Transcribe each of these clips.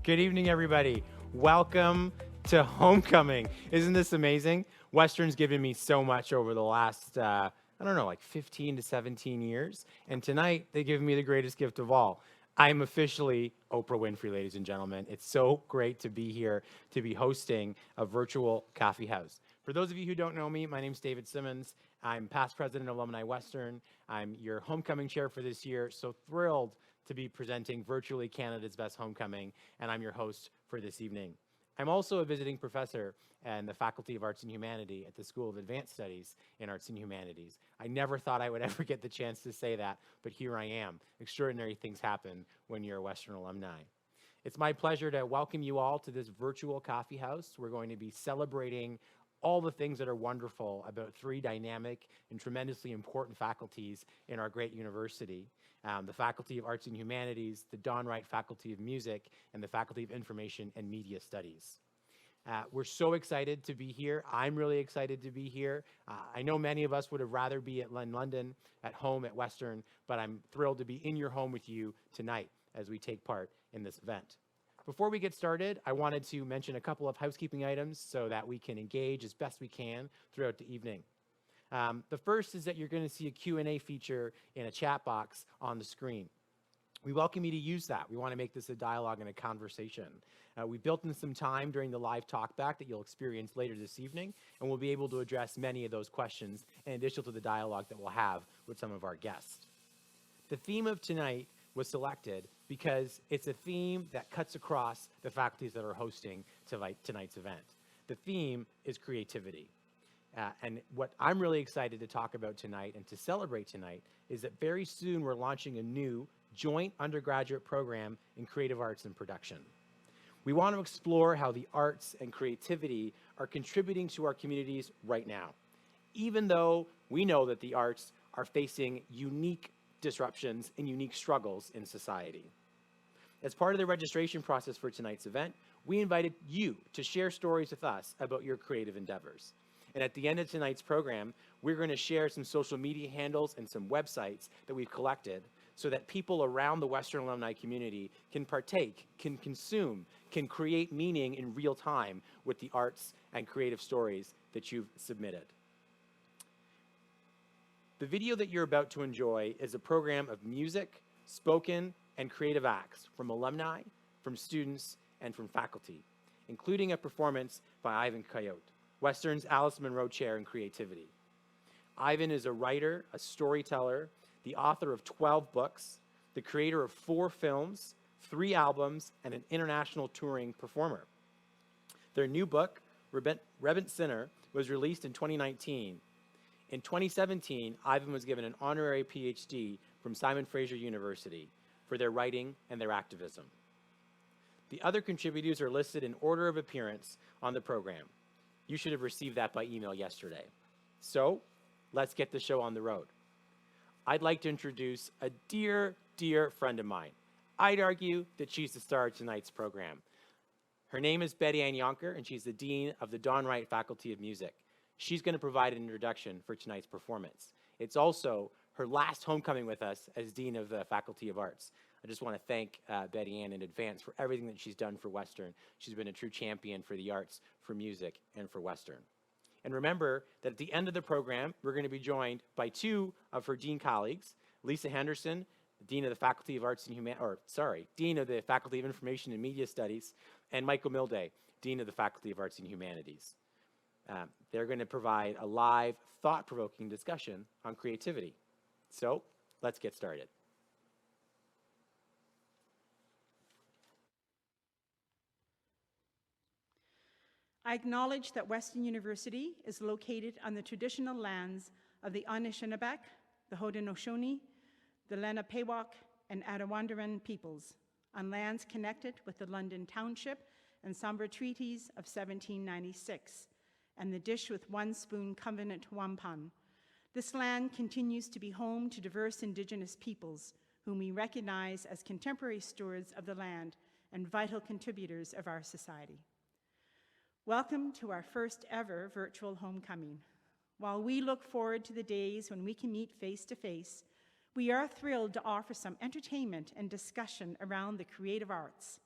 Good evening, everybody. Welcome to Homecoming. Isn't this amazing? Western's given me so much over the last, like 15 to 17 years. And tonight, they give me the greatest gift of all. I'm officially Oprah Winfrey, ladies and gentlemen. It's so great to be here to be hosting a virtual Coffeehouse. For those of you who don't know me, my name's David Simmons. I'm past president of Alumni Western. I'm your homecoming chair for this year. So thrilled to be presenting virtually Canada's Best Homecoming, and I'm your host for this evening. I'm also a visiting professor in the Faculty of Arts and Humanities at the School of Advanced Studies in Arts and Humanities. I never thought I would ever get the chance to say that, but here I am. Extraordinary things happen when you're a Western alumni. It's my pleasure to welcome you all to this virtual coffee house. We're going to be celebrating all the things that are wonderful about three dynamic and tremendously important faculties in our great university. The Faculty of Arts and Humanities, the Don Wright Faculty of Music, and the Faculty of Information and Media Studies. We're so excited to be here. I'm really excited to be here. I know many of us would have rather be in London, at home at Western, but I'm thrilled to be in your home with you tonight as we take part in this event. Before we get started, I wanted to mention a couple of housekeeping items so that we can engage as best we can throughout the evening. The first is that you're going to see a Q&A feature in a chat box on the screen. We welcome you to use that. We want to make this a dialogue and a conversation. We built in some time during the live talkback that you'll experience later this evening, and we'll be able to address many of those questions in addition to the dialogue that we'll have with some of our guests. The theme of tonight was selected because it's a theme that cuts across the faculties that are hosting tonight's event. The theme is creativity. And what I'm really excited to talk about tonight and to celebrate tonight is that very soon we're launching a new joint undergraduate program in creative arts and production. We want to explore how the arts and creativity are contributing to our communities right now, even though we know that the arts are facing unique disruptions and unique struggles in society. As part of the registration process for tonight's event, we invited you to share stories with us about your creative endeavors. And at the end of tonight's program, we're going to share some social media handles and some websites that we've collected so that people around the Western alumni community can partake, can consume, can create meaning in real time with the arts and creative stories that you've submitted. The video that you're about to enjoy is a program of music, spoken, and creative acts from alumni, from students, and from faculty, including a performance by Ivan Coyote, Western's Alice Munro Chair in Creativity. Ivan is a writer, a storyteller, the author of 12 books, the creator of 4 films, 3 albums, and an international touring performer. Their new book, Rebent Sinner, was released in 2019. In 2017, Ivan was given an honorary PhD from Simon Fraser University for their writing and their activism. The other contributors are listed in order of appearance on the program. You should have received that by email yesterday. So, let's get the show on the road. I'd like to introduce a dear, dear friend of mine. I'd argue that she's the star of tonight's program. Her name is Betty Ann Yonker, and she's the Dean of the Don Wright Faculty of Music. She's going to provide an introduction for tonight's performance. It's also her last homecoming with us as Dean of the Faculty of Arts. I just want to thank Betty Ann in advance for everything that she's done for Western. She's been a true champion for the arts, for music, and for Western. And remember that at the end of the program, we're going to be joined by 2 of her dean colleagues, Lisa Henderson, Dean of the Faculty of Arts and Dean of the Faculty of Information and Media Studies, and Michael Milday, Dean of the Faculty of Arts and Humanities. They're going to provide a live, thought-provoking discussion on creativity. So, let's get started. I acknowledge that Western University is located on the traditional lands of the Anishinaabe, the Haudenosaunee, the Lenapehoik, and Attawandaron peoples, on lands connected with the London Township and Sombra Treaties of 1796, and the Dish with One Spoon Covenant Wampum. This land continues to be home to diverse Indigenous peoples, whom we recognize as contemporary stewards of the land and vital contributors of our society. Welcome to our first ever virtual homecoming. While we look forward to the days when we can meet face to face, we are thrilled to offer some entertainment and discussion around the creative arts.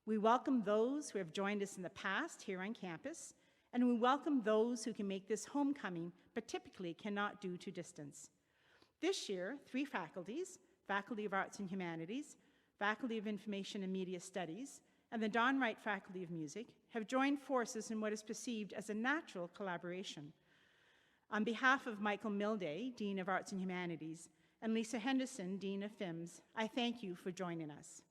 We welcome those who have joined us in the past here on campus, and we welcome those who can make this homecoming but typically cannot due to distance. This year, 3 faculties, Faculty of Arts and Humanities, Faculty of Information and Media Studies, and the Don Wright Faculty of Music, have joined forces in what is perceived as a natural collaboration. On behalf of Michael Milday, Dean of Arts and Humanities, and Lisa Henderson, Dean of FIMS, I thank you for joining us.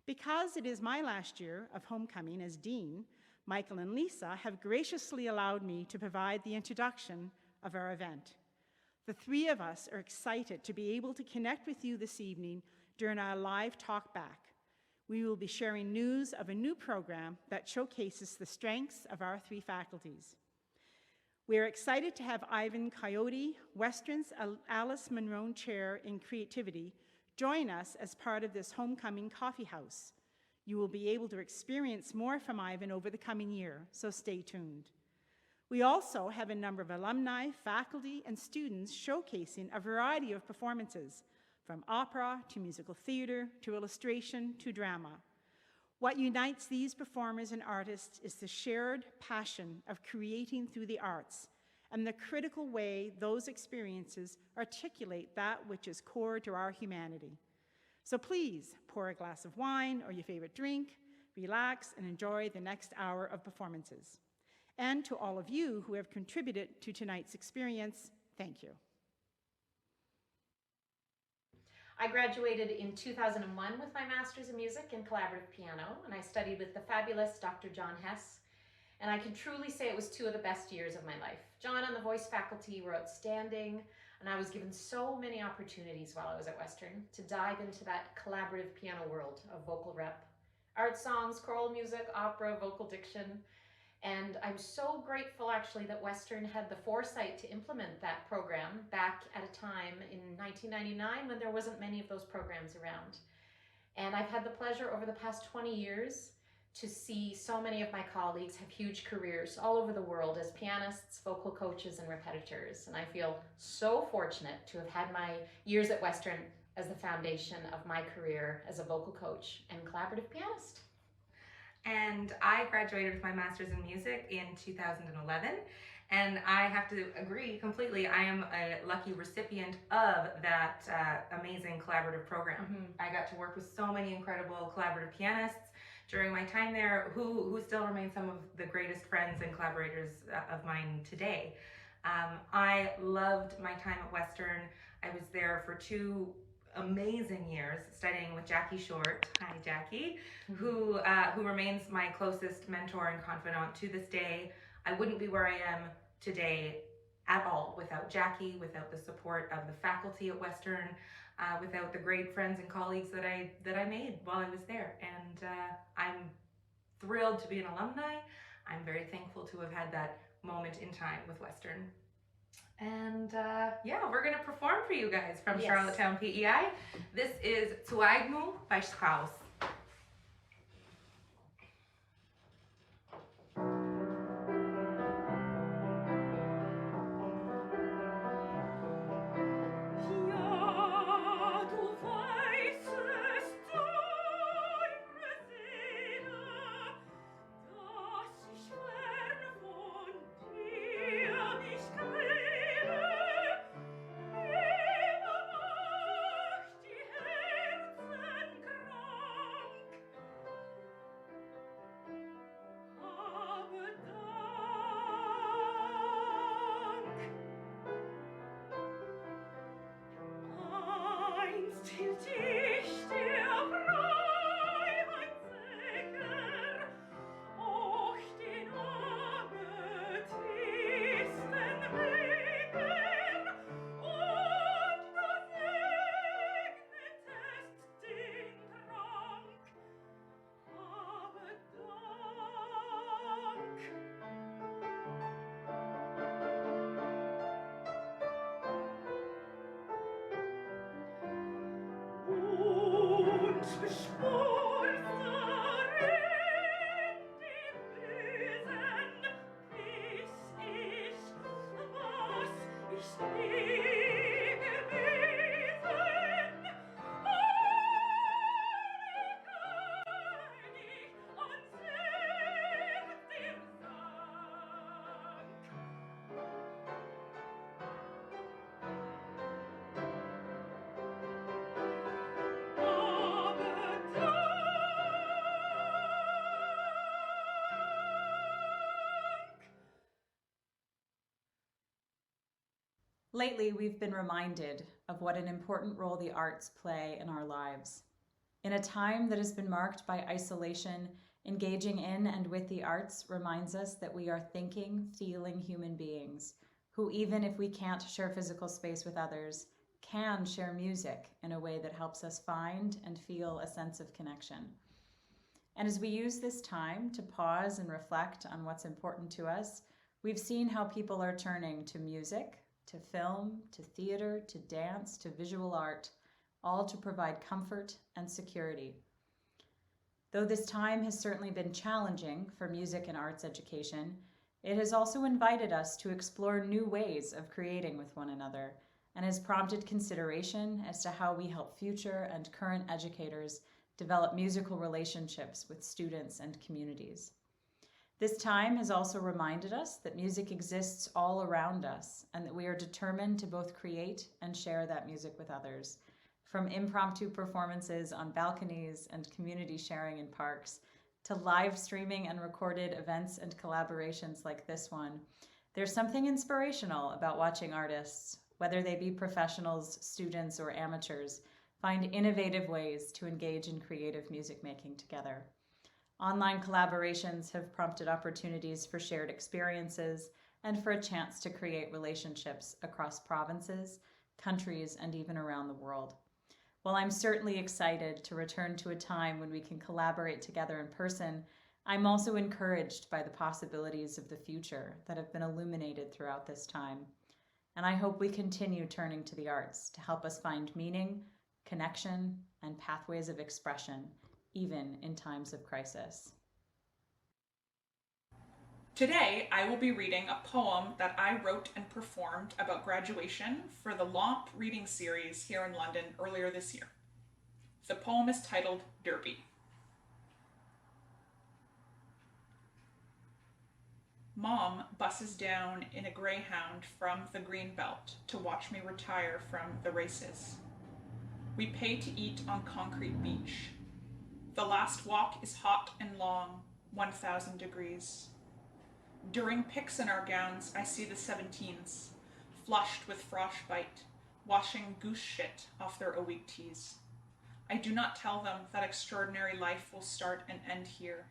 Because it is my last year of homecoming as Dean, Michael and Lisa have graciously allowed me to provide the introduction of our event. The 3 of us are excited to be able to connect with you this evening during our live talk back. We will be sharing news of a new program that showcases the strengths of our 3 faculties. We are excited to have Ivan Coyote, Western's Alice Munro Chair in Creativity, join us as part of this homecoming Coffeehouse. You will be able to experience more from Ivan over the coming year, so stay tuned. We also have a number of alumni, faculty, and students showcasing a variety of performances, from opera to musical theater to illustration to drama. What unites these performers and artists is the shared passion of creating through the arts and the critical way those experiences articulate that which is core to our humanity. So please pour a glass of wine or your favorite drink, relax, and enjoy the next hour of performances. And to all of you who have contributed to tonight's experience, thank you. I graduated in 2001 with my master's in music and collaborative piano, and I studied with the fabulous Dr. John Hess, and I can truly say it was 2 of the best years of my life. John and the voice faculty were outstanding, and I was given so many opportunities while I was at Western to dive into that collaborative piano world of vocal rep, art songs, choral music, opera, vocal diction. And I'm so grateful actually that Western had the foresight to implement that program back at a time in 1999 when there wasn't many of those programs around. And I've had the pleasure over the past 20 years to see so many of my colleagues have huge careers all over the world as pianists, vocal coaches, and repetitors. And I feel so fortunate to have had my years at Western as the foundation of my career as a vocal coach and collaborative pianist. And I graduated with my master's in music in 2011, and I have to agree completely. I am a lucky recipient of that amazing collaborative program. Mm-hmm. I got to work with so many incredible collaborative pianists during my time there who still remain some of the greatest friends and collaborators of mine today. I loved my time at Western. I was there for 2 amazing years studying with Jackie Short. Hi, Jackie, who remains my closest mentor and confidant to this day. I wouldn't be where I am today at all without Jackie, without the support of the faculty at Western, without the great friends and colleagues that I made while I was there. And I'm thrilled to be an alumni. I'm very thankful to have had that moment in time with Western. And yeah, we're gonna perform for you guys from Charlottetown, PEI. This is Tuaigmu by Strauss. Lately, we've been reminded of what an important role the arts play in our lives. In a time that has been marked by isolation, engaging in and with the arts reminds us that we are thinking, feeling human beings who, even if we can't share physical space with others, can share music in a way that helps us find and feel a sense of connection. And as we use this time to pause and reflect on what's important to us, we've seen how people are turning to music, to film, to theater, to dance, to visual art, all to provide comfort and security. Though this time has certainly been challenging for music and arts education, it has also invited us to explore new ways of creating with one another and has prompted consideration as to how we help future and current educators develop musical relationships with students and communities. This time has also reminded us that music exists all around us and that we are determined to both create and share that music with others. From impromptu performances on balconies and community sharing in parks, to live streaming and recorded events and collaborations like this one, there's something inspirational about watching artists, whether they be professionals, students, or amateurs, find innovative ways to engage in creative music making together. Online collaborations have prompted opportunities for shared experiences and for a chance to create relationships across provinces, countries, and even around the world. While I'm certainly excited to return to a time when we can collaborate together in person, I'm also encouraged by the possibilities of the future that have been illuminated throughout this time. And I hope we continue turning to the arts to help us find meaning, connection, and pathways of expression, even in times of crisis. Today, I will be reading a poem that I wrote and performed about graduation for the LOMP reading series here in London earlier this year. The poem is titled Derby. Mom busses down in a Greyhound from the Greenbelt to watch me retire from the races. We pay to eat on concrete beach. The last walk is hot and long, 1,000 degrees. During picks in our gowns, I see the 17s, flushed with frostbite, washing goose shit off their a-week tees. I do not tell them that extraordinary life will start and end here,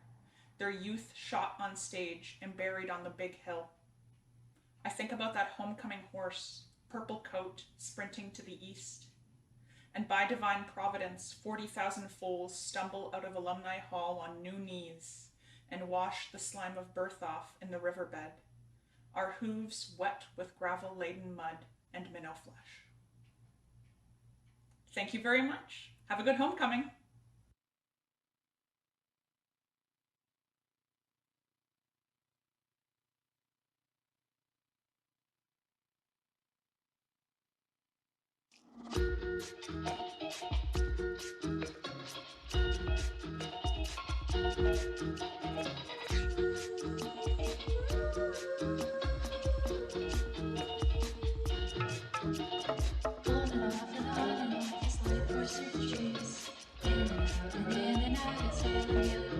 their youth shot on stage and buried on the big hill. I think about that homecoming horse, purple coat, sprinting to the east. And by divine providence, 40,000 foals stumble out of Alumni Hall on new knees and wash the slime of birth off in the riverbed, our hooves wet with gravel-laden mud and minnow flesh. Thank you very much. Have a good homecoming. Pursue the trees, in and out, in and out,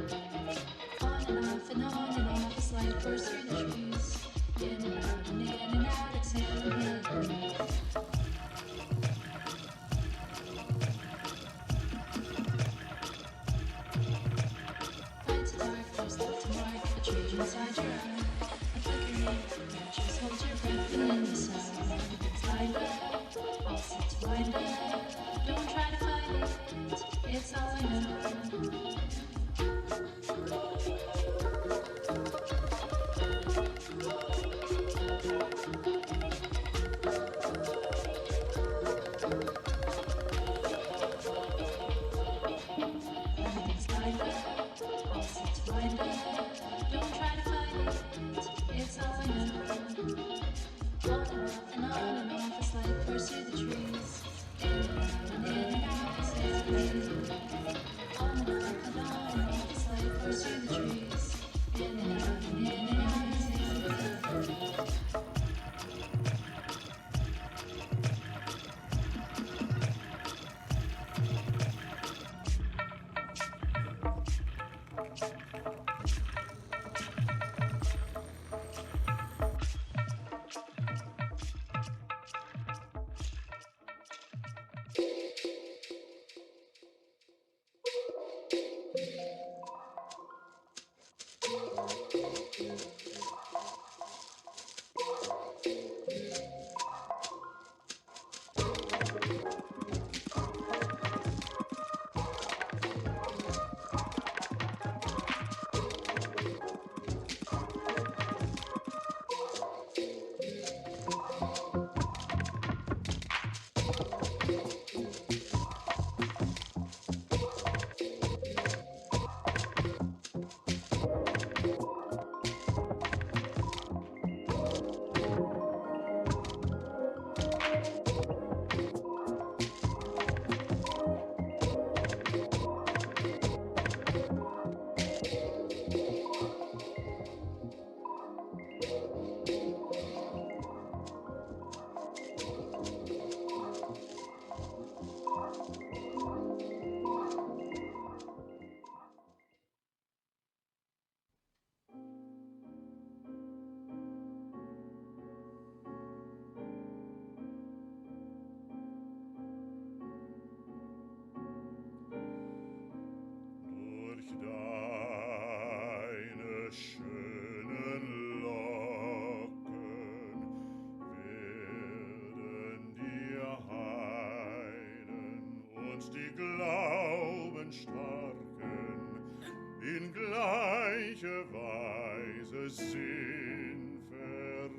und die Glaubensstarken in gleiche Weise sind verwirrt.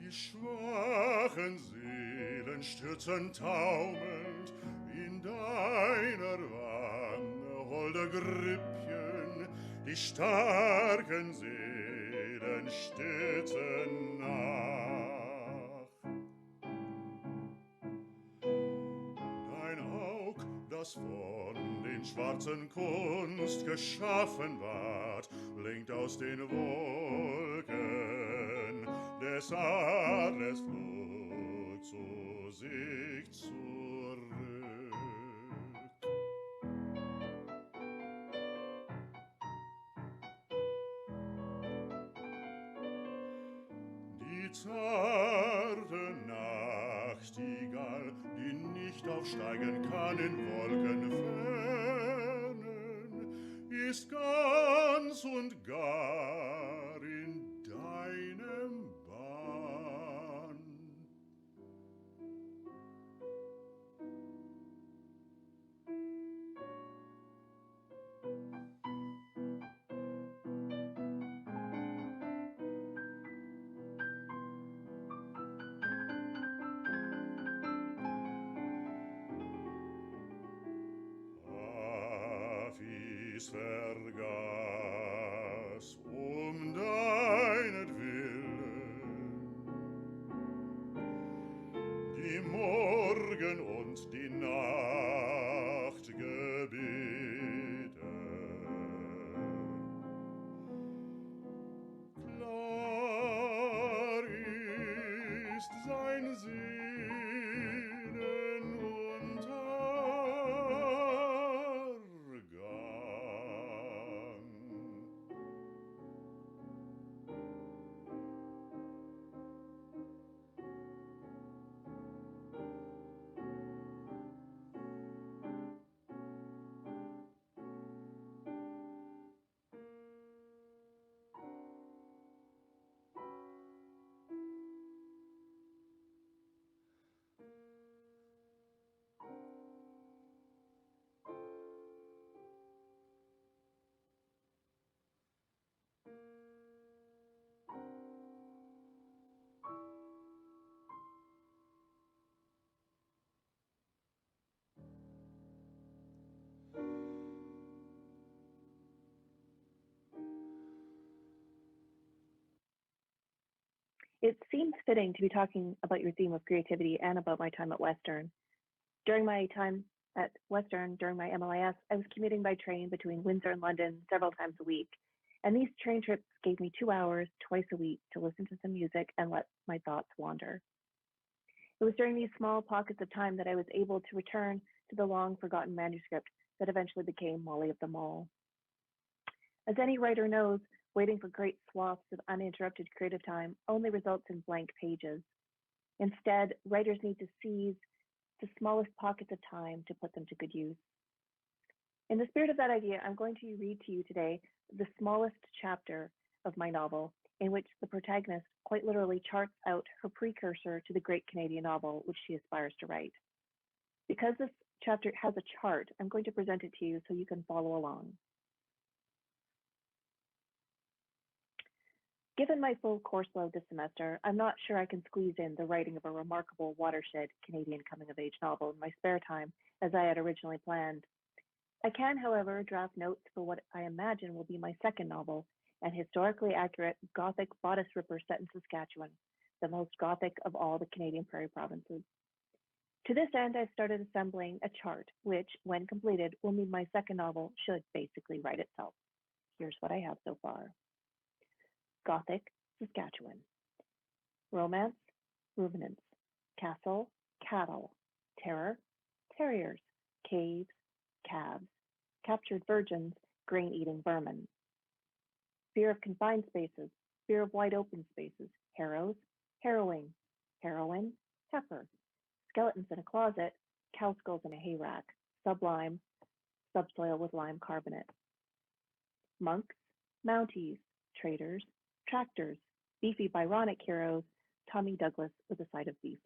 Die schwachen Seelen stürzen taumelnd in deiner Wanne, holder Grüppchen, die starken Seelen stürzen nach. Dein Aug, das von den schwarzen Kunst geschaffen ward, lenkt aus den Wolken des Adlers Flut zu sich zurück. Die zarte Nachtigall, die nicht aufsteigen kann in Wolkenfernen, ist ganz und gar in deinem Bann. Apis vergaß deinetwillen die Morgen und die Nacht gebeten. Klar ist sein It seems fitting to be talking about your theme of creativity and about my time at Western. During my time at Western, during my MLIS, I was commuting by train between Windsor and London several times a week. And these train trips gave me 2 hours twice a week to listen to some music and let my thoughts wander. It was during these small pockets of time that I was able to return to the long forgotten manuscript that eventually became Molly of the Mall. As any writer knows, waiting for great swaths of uninterrupted creative time only results in blank pages. Instead, writers need to seize the smallest pockets of time to put them to good use. In the spirit of that idea, I'm going to read to you today the smallest chapter of my novel, in which the protagonist quite literally charts out her precursor to the great Canadian novel which she aspires to write. Because this chapter has a chart, I'm going to present it to you so you can follow along. Given my full course load this semester, I'm not sure I can squeeze in the writing of a remarkable watershed Canadian coming-of-age novel in my spare time, as I had originally planned. I can, however, draft notes for what I imagine will be my second novel, an historically accurate Gothic bodice ripper set in Saskatchewan, the most Gothic of all the Canadian prairie provinces. To this end, I've started assembling a chart, which, when completed, will mean my second novel should basically write itself. Here's what I have so far. Gothic, Saskatchewan. Romance, ruminants. Castle, cattle. Terror, terriers. Caves, calves. Captured virgins, grain-eating vermin. Fear of confined spaces, fear of wide open spaces. Harrows, harrowing. Heroine, heifer. Skeletons in a closet, cow skulls in a hay rack, sublime, subsoil with lime carbonate. Monks, Mounties, traders, tractors, beefy Byronic heroes, Tommy Douglas with a side of beef.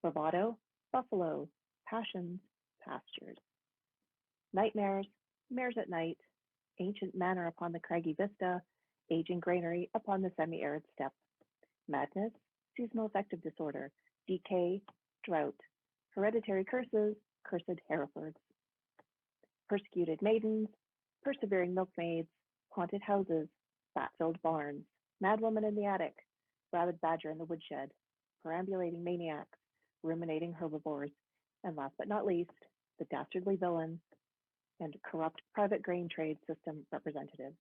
Bravado, buffalo, passions, pastures. Nightmares, mares at night, ancient manor upon the craggy vista, aging granary upon the semi-arid steppe. Madness, seasonal affective disorder, decay, drought, hereditary curses, cursed Herefords. Persecuted maidens, persevering milkmaids, haunted houses, fat-filled barns, madwoman in the attic, rabid badger in the woodshed, perambulating maniacs, ruminating herbivores, and last but not least, the dastardly villain and corrupt private grain trade system representatives.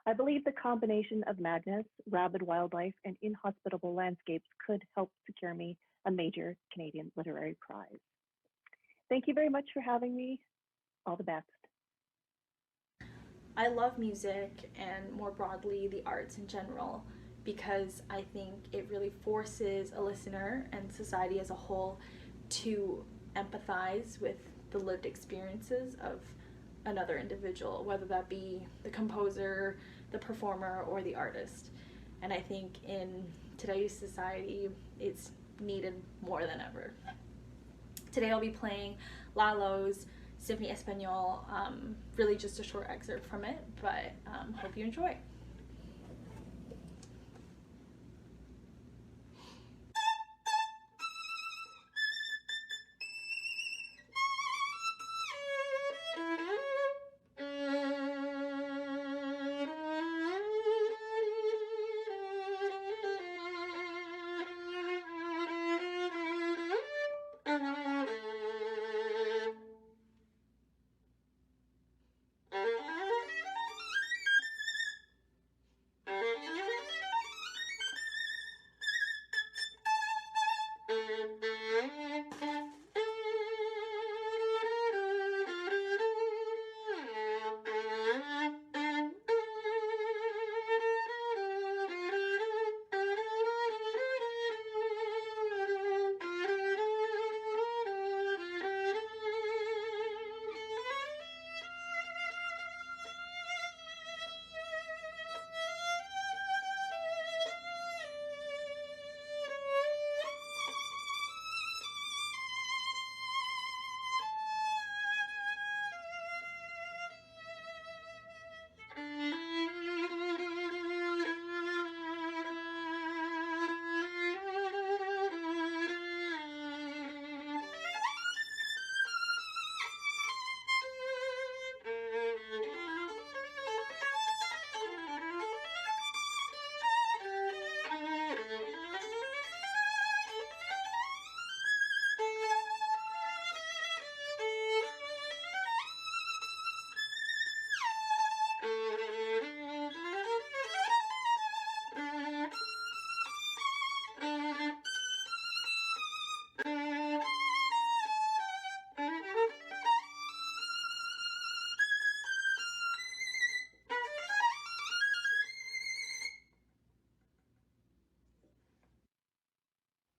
I believe the combination of madness, rabid wildlife, and inhospitable landscapes could help secure me a major Canadian literary prize. Thank you very much for having me. All the best. I love music and more broadly the arts in general because I think it really forces a listener and society as a whole to empathize with the lived experiences of another individual, whether that be the composer, the performer, or the artist. And I think in today's society, it's needed more than ever. Today I'll be playing Lalo's Symphony Espanol, really just a short excerpt from it, but hope you enjoy.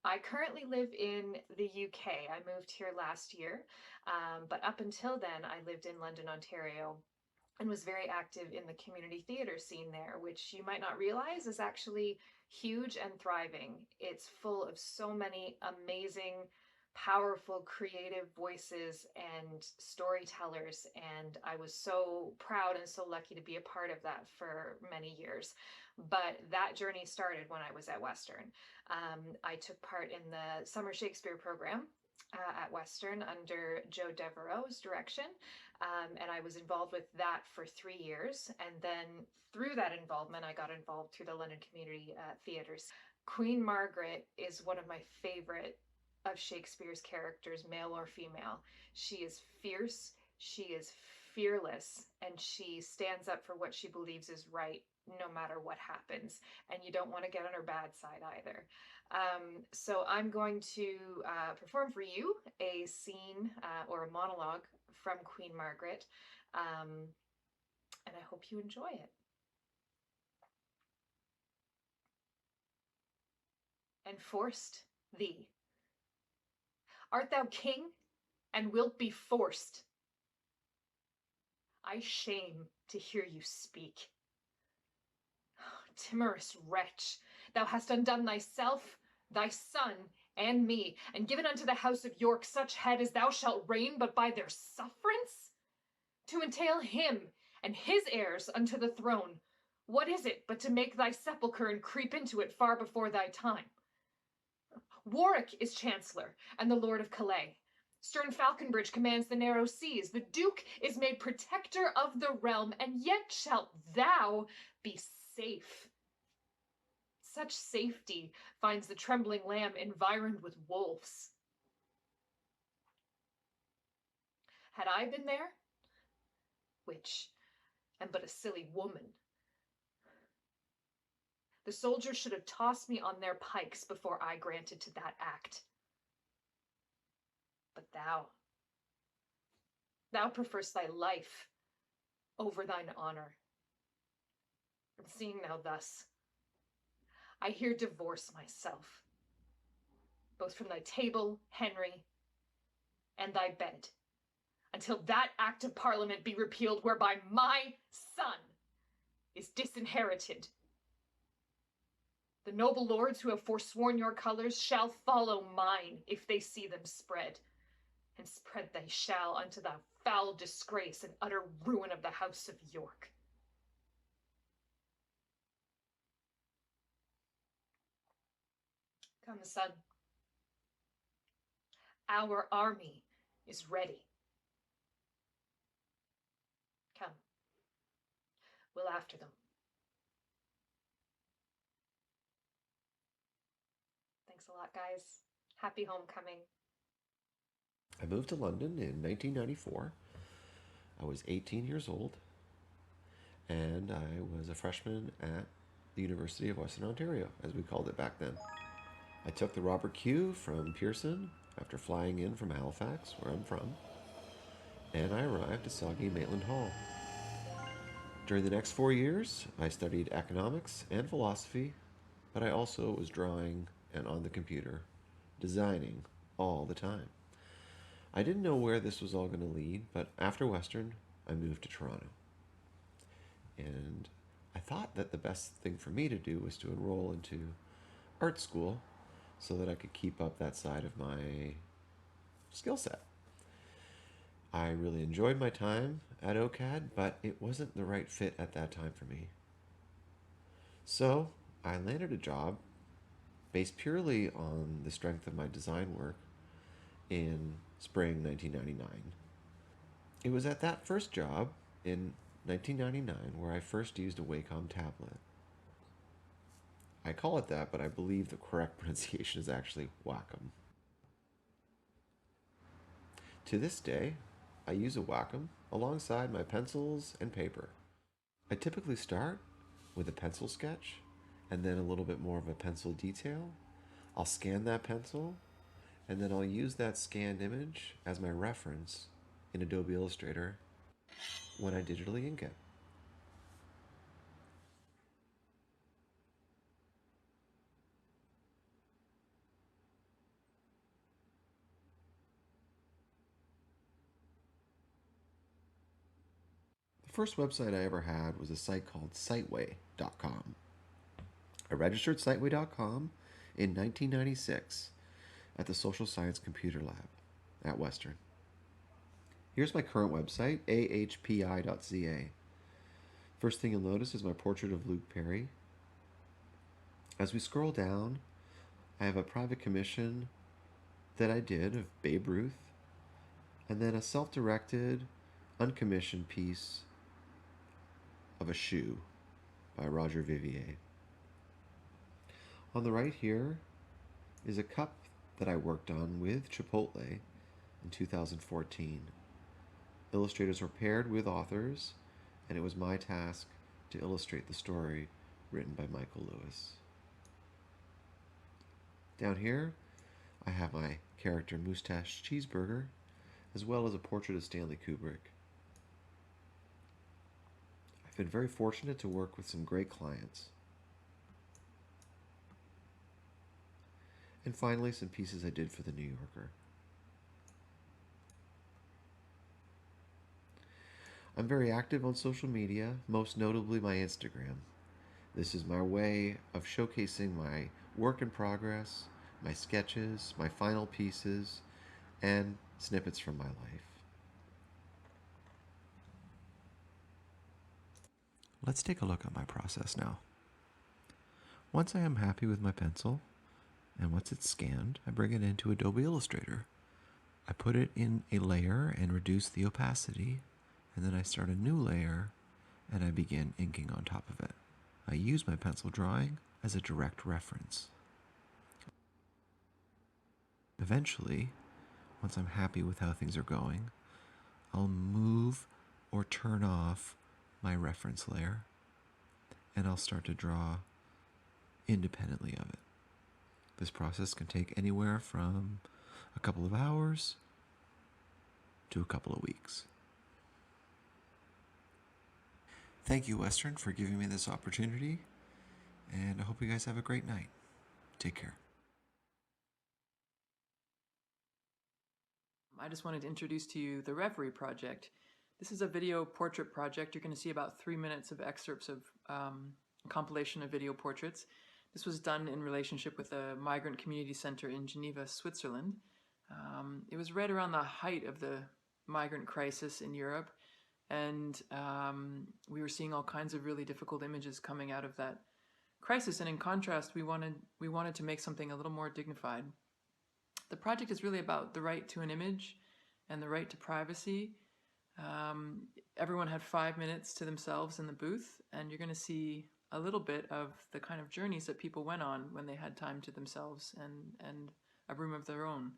I currently live in the UK. I moved here last year, but up until then, I lived in London, Ontario, and was very active in the community theater scene there, which you might not realize is actually huge and thriving. It's full of so many amazing, powerful, creative voices and storytellers, and I was so proud and so lucky to be a part of that for many years. But that journey started when I was at Western. I took part in the summer Shakespeare program at Western under Joe Devereaux's direction, and I was involved with that for 3 years. And then through that involvement, I got involved through the London Community Theatres. Queen Margaret is one of my favorite of Shakespeare's characters, male or female. She is fierce, she is fearless, and she stands up for what she believes is right no matter what happens, and you don't want to get on her bad side either. So I'm going to perform for you a scene or a monologue from Queen Margaret, and I hope you enjoy it. Enforced thee. Art thou king, and wilt be forced? I shame to hear you speak. Timorous wretch, thou hast undone thyself, thy son, and me, and given unto the house of York such head as thou shalt reign but by their sufferance? To entail him and his heirs unto the throne, what is it but to make thy sepulchre and creep into it far before thy time? Warwick is chancellor and the lord of Calais. Stern Falconbridge commands the narrow seas. The duke is made protector of the realm, and yet shalt thou be safe. Such safety finds the trembling lamb environed with wolves. Had I been there, which am but a silly woman, the soldiers should have tossed me on their pikes before I granted to that act. But thou preferst thy life over thine honor. And seeing thou thus, I here divorce myself, both from thy table, Henry, and thy bed, until that act of Parliament be repealed whereby my son is disinherited. The noble lords who have forsworn your colours shall follow mine if they see them spread, and spread they shall unto the foul disgrace and utter ruin of the house of York. Come, son. Our army is ready. Come. We'll after them. Thanks a lot, guys. Happy homecoming. I moved to London in 1994. I was 18 years old, and I was a freshman at the University of Western Ontario, as we called it back then. I took the Robert Q from Pearson after flying in from Halifax, where I'm from, and I arrived at Saugeen Maitland Hall. During the next 4 years, I studied economics and philosophy, but I also was drawing and on the computer, designing all the time. I didn't know where this was all going to lead, but after Western, I moved to Toronto. And I thought that the best thing for me to do was to enroll into art school so that I could keep up that side of my skill set. I really enjoyed my time at OCAD, but it wasn't the right fit at that time for me. So I landed a job based purely on the strength of my design work in spring 1999. It was at that first job in 1999 where I first used a Wacom tablet. I call it that, but I believe the correct pronunciation is actually Wacom. To this day, I use a Wacom alongside my pencils and paper. I typically start with a pencil sketch and then a little bit more of a pencil detail. I'll scan that pencil, and then I'll use that scanned image as my reference in Adobe Illustrator when I digitally ink it. The first website I ever had was a site called Siteway.com. I registered Siteway.com in 1996 at the Social Science Computer Lab at Western. Here's my current website, ahpi.ca. First thing you'll notice is my portrait of Luke Perry. As we scroll down, I have a private commission that I did of Babe Ruth, and then a self-directed, uncommissioned piece of a shoe by Roger Vivier. On the right here is a cup that I worked on with Chipotle in 2014. Illustrators were paired with authors, and it was my task to illustrate the story written by Michael Lewis. Down here, I have my character Moustache Cheeseburger, as well as a portrait of Stanley Kubrick. I've been very fortunate to work with some great clients. And finally, some pieces I did for the New Yorker. I'm very active on social media, most notably my Instagram. This is my way of showcasing my work in progress, my sketches, my final pieces, and snippets from my life. Let's take a look at my process now. Once I am happy with my pencil, and once it's scanned, I bring it into Adobe Illustrator. I put it in a layer and reduce the opacity, and then I start a new layer and I begin inking on top of it. I use my pencil drawing as a direct reference. Eventually, once I'm happy with how things are going, I'll move or turn off my reference layer and I'll start to draw independently of it. This process can take anywhere from a couple of hours to a couple of weeks. Thank you, Western, for giving me this opportunity, and I hope you guys have a great night. Take care. I just wanted to introduce to you the Reverie Project. This is a video portrait project. You're going to see about 3 minutes of excerpts of a compilation of video portraits. This was done in relationship with a migrant community center in Geneva, Switzerland. It was right around the height of the migrant crisis in Europe, and we were seeing all kinds of really difficult images coming out of that crisis. And in contrast, we wanted to make something a little more dignified. The project is really about the right to an image and the right to privacy. Everyone had 5 minutes to themselves in the booth, and you're going to see a little bit of the kind of journeys that people went on when they had time to themselves and a room of their own.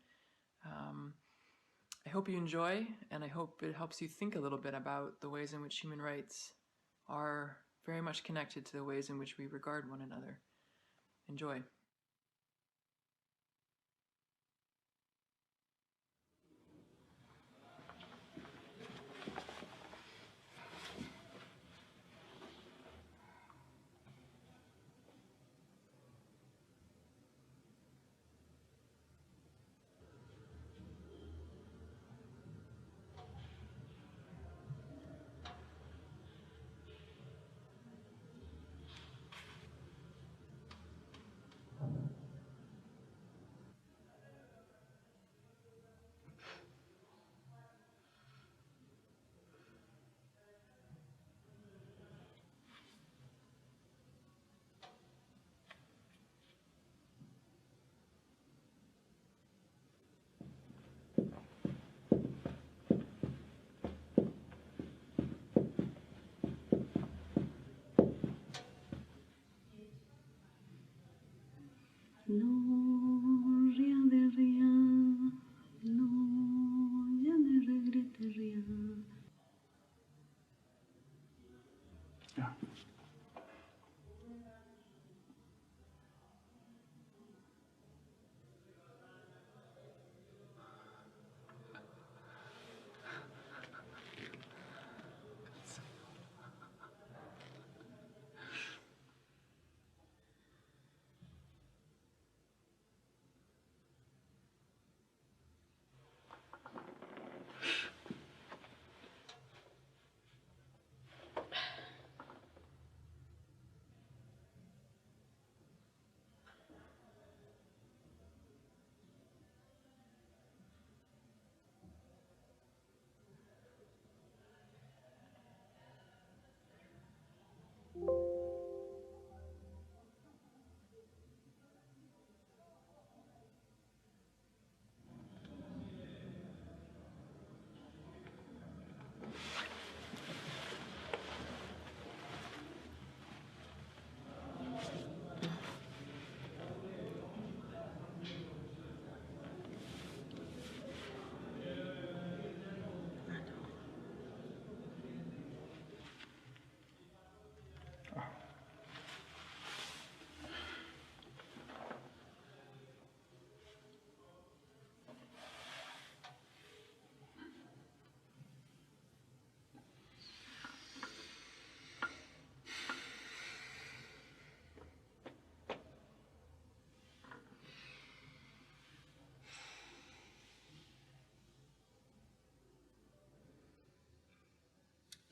I hope you enjoy, and I hope it helps you think a little bit about the ways in which human rights are very much connected to the ways in which we regard one another. Enjoy.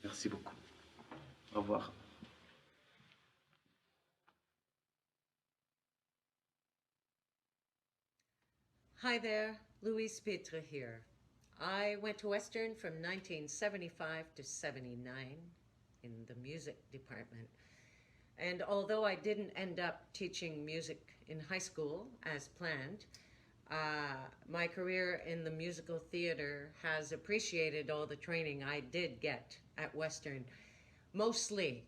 Merci beaucoup. Au revoir. Hi there, Louise Pitre here. I went to Western from 1975 to 79 in the music department. And although I didn't end up teaching music in high school as planned, my career in the musical theater has appreciated all the training I did get at Western. Mostly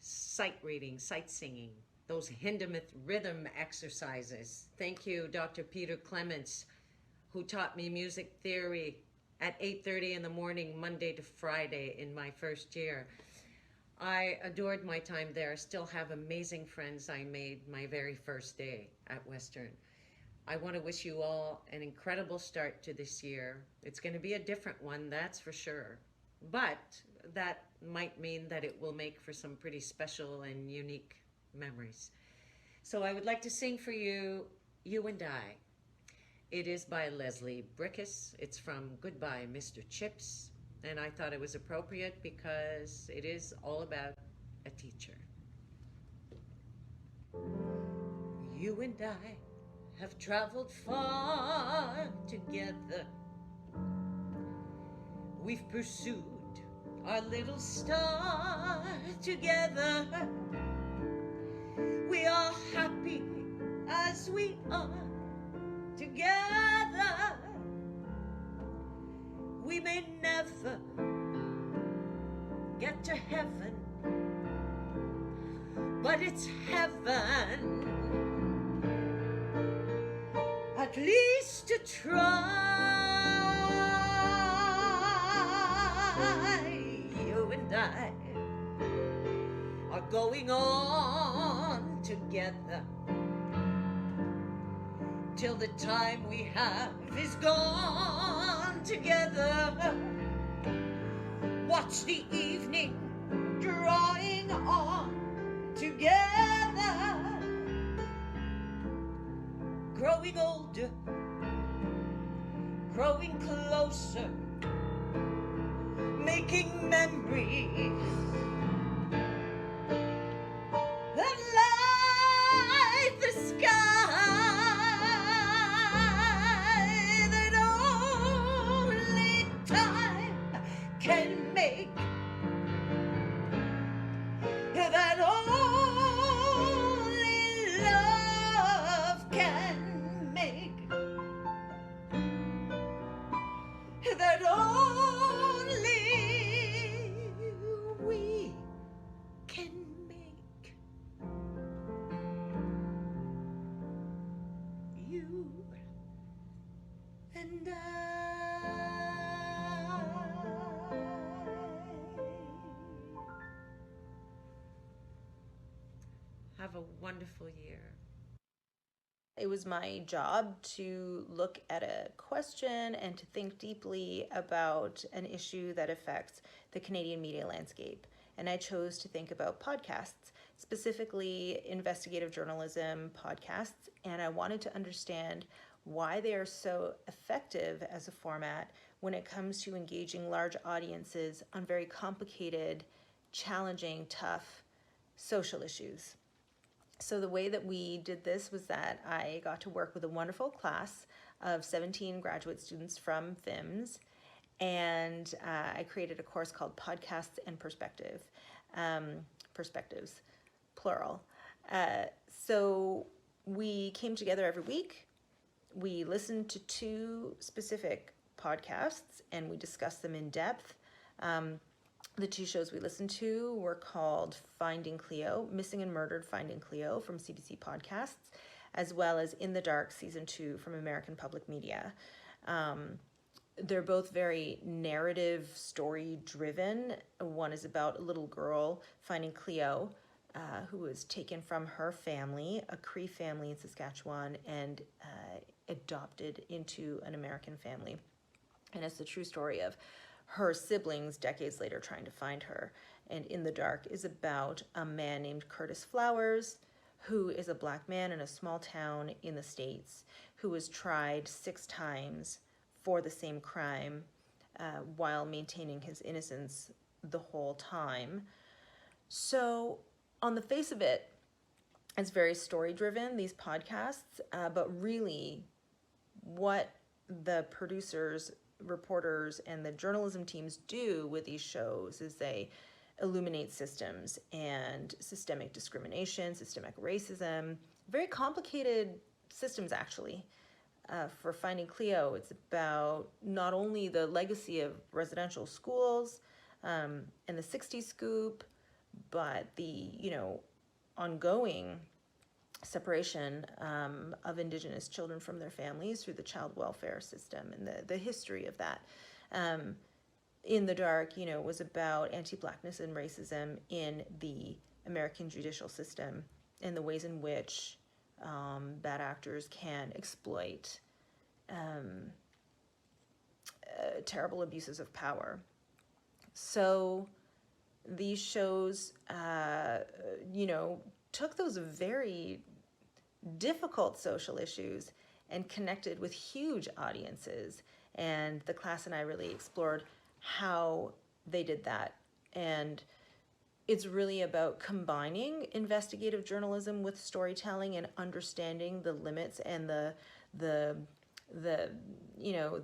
sight reading, sight singing, those Hindemith rhythm exercises. Thank you, Dr. Peter Clements, who taught me music theory at 8:30 in the morning, Monday to Friday in my first year. I adored my time there, still have amazing friends I made my very first day at Western. I want to wish you all an incredible start to this year. It's going to be a different one, that's for sure. But that might mean that it will make for some pretty special and unique memories. So I would like to sing for you, You and I. It is by Leslie Brickus. It's from Goodbye, Mr. Chips. And I thought it was appropriate because it is all about a teacher. You and I have traveled far together. We've pursued our little star together. We are happy as we are together. We may never get to heaven, but it's heaven, at least to try. You and I are going on together till the time we have is gone together. Watch the evening drawing on together, growing older, growing closer, making memories that light the sky, that only time can make, that only love can make, that only we can make. You and I. Have a wonderful year. It was my job to look at a question and to think deeply about an issue that affects the Canadian media landscape. And I chose to think about podcasts, specifically investigative journalism podcasts. And I wanted to understand why they are so effective as a format when it comes to engaging large audiences on very complicated, challenging, tough social issues. So the way that we did this was that I got to work with a wonderful class of 17 graduate students from FIMS, and I created a course called Podcasts and Perspectives, plural. So we came together every week. We listened to 2 specific podcasts and we discussed them in depth. The 2 shows we listened to were called Finding Cleo, Missing and Murdered Finding Cleo from CBC Podcasts, as well as In the Dark Season 2 from American Public Media. They're both very narrative, story-driven. One is about a little girl finding Cleo, who was taken from her family, a Cree family in Saskatchewan, and adopted into an American family. And it's the true story of her siblings decades later trying to find her. And In the Dark is about a man named Curtis Flowers, who is a Black man in a small town in the States, who was tried 6 times for the same crime while maintaining his innocence the whole time. So on the face of it, it's very story driven, these podcasts, but really what the producers, reporters, and the journalism teams do with these shows is they illuminate systems and systemic discrimination, systemic racism, very complicated systems actually. For Finding Cleo, it's about not only the legacy of residential schools and the 60s scoop, but the, ongoing separation of Indigenous children from their families through the child welfare system and the history of that. In the Dark, was about anti-Blackness and racism in the American judicial system and the ways in which bad actors can exploit terrible abuses of power. So these shows, took those very difficult social issues and connected with huge audiences. And the class and I really explored how they did that. And it's really about combining investigative journalism with storytelling and understanding the limits and the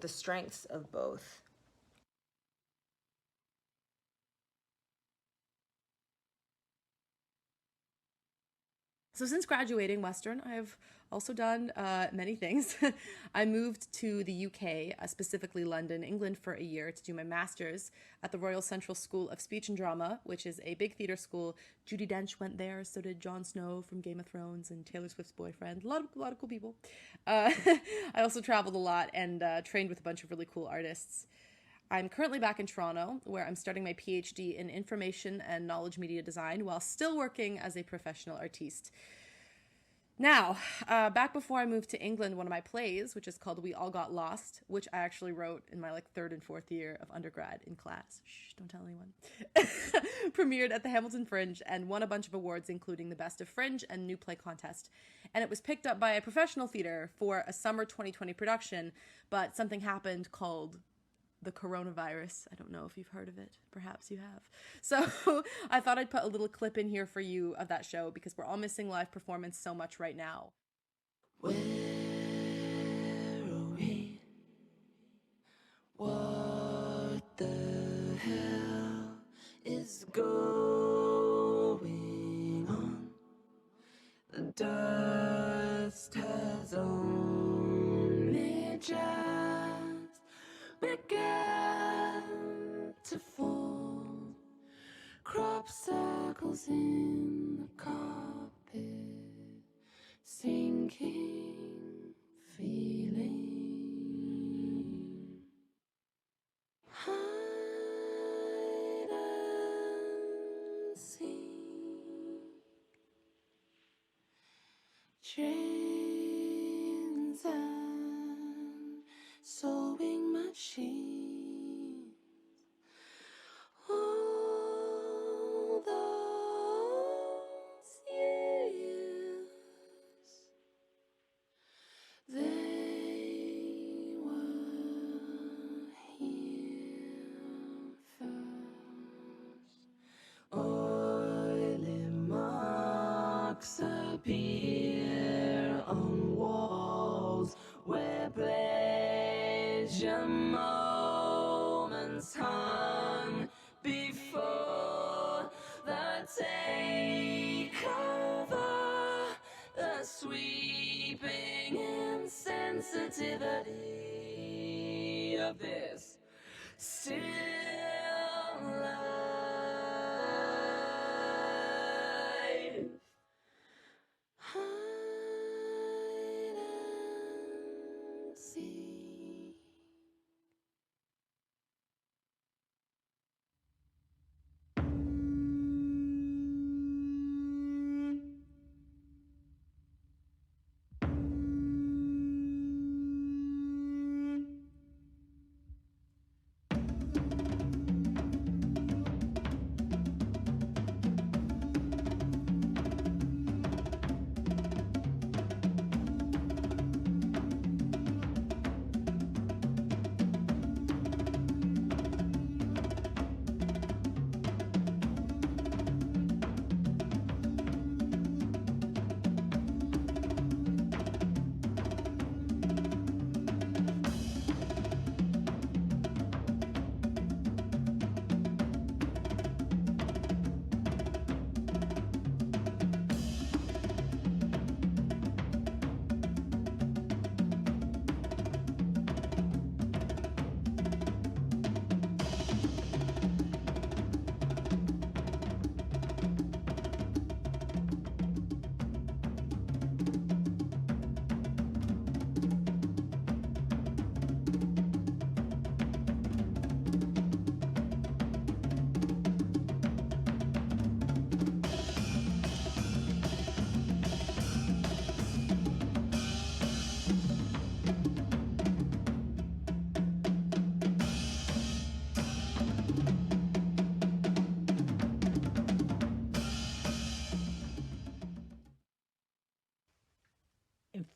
strengths of both. So since graduating Western, I've also done many things. I moved to the UK, specifically London, England, for a year to do my master's at the Royal Central School of Speech and Drama, which is a big theatre school. Judi Dench went there, so did Jon Snow from Game of Thrones and Taylor Swift's boyfriend. A lot of cool people. I also traveled a lot and trained with a bunch of really cool artists. I'm currently back in Toronto, where I'm starting my PhD in information and knowledge media design while still working as a professional artiste. Now, back before I moved to England, one of my plays, which is called We All Got Lost, which I actually wrote in my third and fourth year of undergrad in class, shh, don't tell anyone, premiered at the Hamilton Fringe and won a bunch of awards, including the Best of Fringe and New Play Contest. And it was picked up by a professional theater for a summer 2020 production, but something happened called the coronavirus. I don't know if you've heard of it. Perhaps you have. So I thought I'd put a little clip in here for you of that show because we're all missing live performance so much right now. Where are we? What the hell is going on? The dust has only just began to fall. Crop circles in the carpet, sinking feeling. Hide and seek. Chains and sewing machines. All those years, they were here first. Oily marks appear on walls where pleasure moments hung before the takeover, the sweeping insensitivity of this still life. Hide and seek.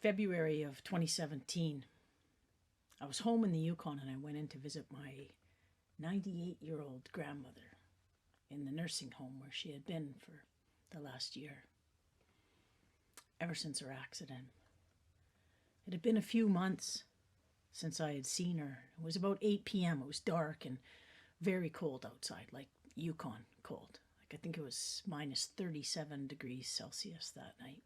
February of 2017. I was home in the Yukon and I went in to visit my 98-year-old grandmother in the nursing home where she had been for the last year, ever since her accident. It had been a few months since I had seen her. It was about 8 p.m. It was dark and very cold outside, like Yukon cold. Like I think it was minus 37 degrees Celsius that night.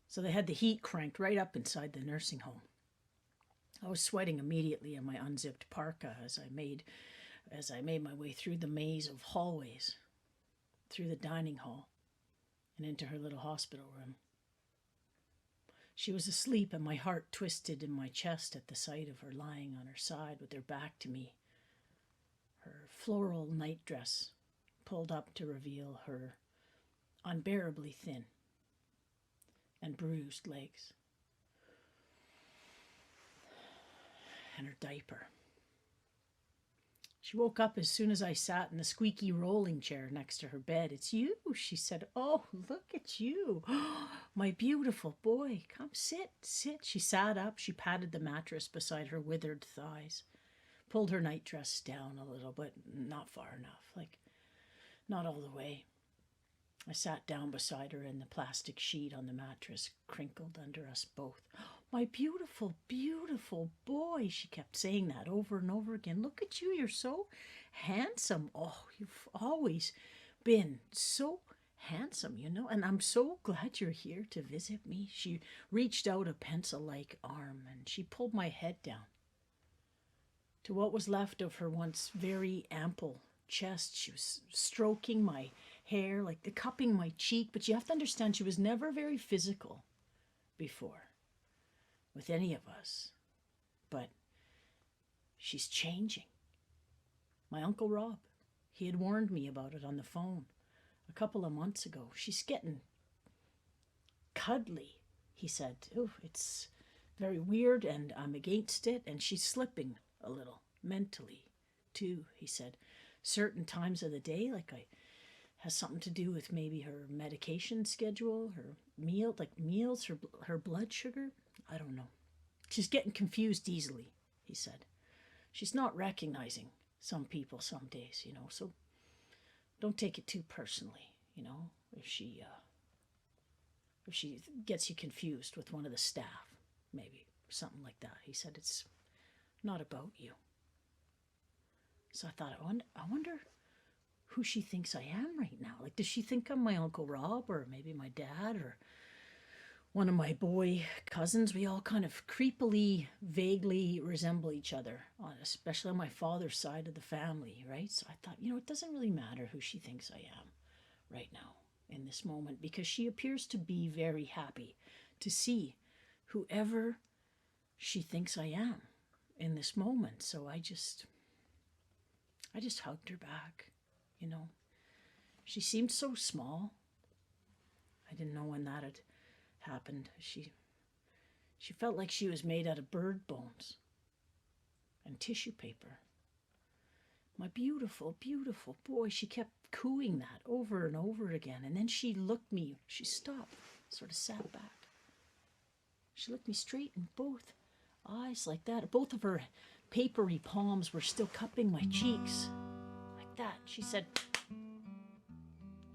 So they had the heat cranked right up inside the nursing home. I was sweating immediately in my unzipped parka as I made my way through the maze of hallways, through the dining hall, and into her little hospital room. She was asleep, and my heart twisted in my chest at the sight of her lying on her side with her back to me, her floral nightdress pulled up to reveal her unbearably thin and bruised legs, and her diaper. She woke up as soon as I sat in the squeaky rolling chair next to her bed. "It's you," she said. "Oh, look at you. My beautiful boy. Come sit, sit." She sat up. She patted the mattress beside her withered thighs, pulled her nightdress down a little, but not far enough, like not all the way. I sat down beside her, and the plastic sheet on the mattress crinkled under us both. "My beautiful, beautiful boy," she kept saying that over and over again. "Look at you, you're so handsome. Oh, you've always been so handsome, you know, and I'm so glad you're here to visit me." She reached out a pencil-like arm, and she pulled my head down to what was left of her once very ample chest. She was stroking my hair, like the cupping my cheek, but you have to understand she was never very physical before with any of us. But she's changing. My Uncle Rob, he had warned me about it on the phone a couple of months ago. "She's getting cuddly," he said. "Oh, it's very weird and I'm against it, and she's slipping a little mentally too," he said. "Certain times of the day, has something to do with maybe her medication schedule, her meals, her blood sugar. I don't know. She's getting confused easily," he said. "She's not recognizing some people some days, you know, so don't take it too personally, you know, if she gets you confused with one of the staff, maybe, or something like that." He said, "It's not about you." So I thought, I wonder who she thinks I am right now. Like, does she think I'm my Uncle Rob, or maybe my dad, or one of my boy cousins? We all kind of creepily, vaguely resemble each other, especially on my father's side of the family, right? So I thought, it doesn't really matter who she thinks I am right now in this moment, because she appears to be very happy to see whoever she thinks I am in this moment. So I just hugged her back, you know. She seemed so small. I didn't know when that had happened. She felt like she was made out of bird bones and tissue paper. "My beautiful, beautiful boy." She kept cooing that over and over again. And then she looked me, she stopped, sort of sat back. She looked me straight in both eyes like that. Both of her papery palms were still cupping my cheeks like that. She said,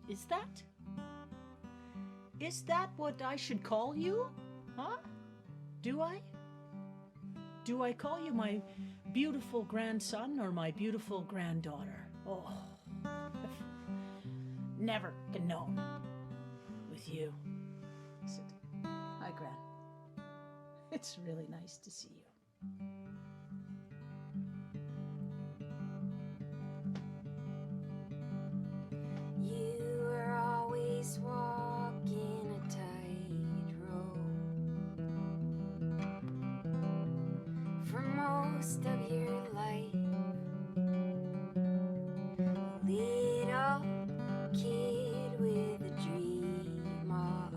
Is that what I should call you? Huh? Do I? Do I call you my beautiful grandson or my beautiful granddaughter? Oh, never can know with you. I said, "Hi, Gran. It's really nice to see you." You were always walking a tightrope for most of your life. Little kid with a dream of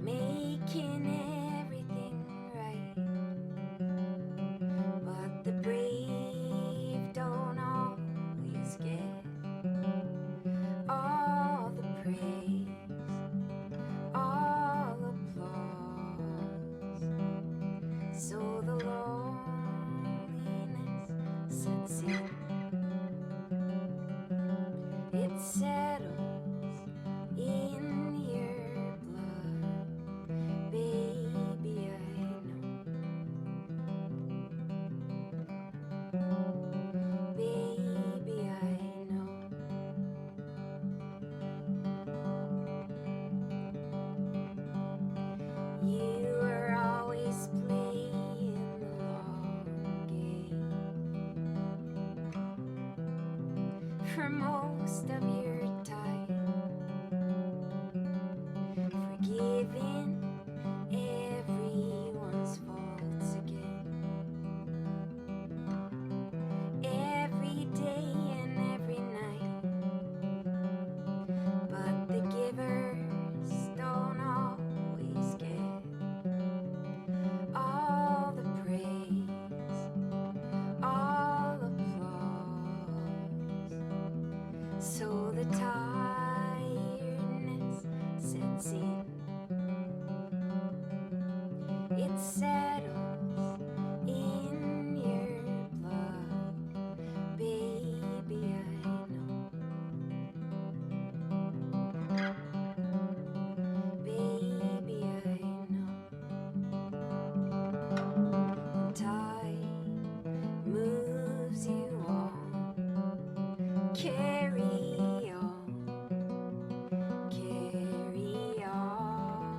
making everything right. But the brave don't always get all the praise. for most of your time, forgiving everyone's faults again, every day and every night. But the givers don't always get all the praise, all applause. So the tiredness sets in. It settles in your blood, baby, I know. Baby, I know. Time moves you on. Carry on. Carry on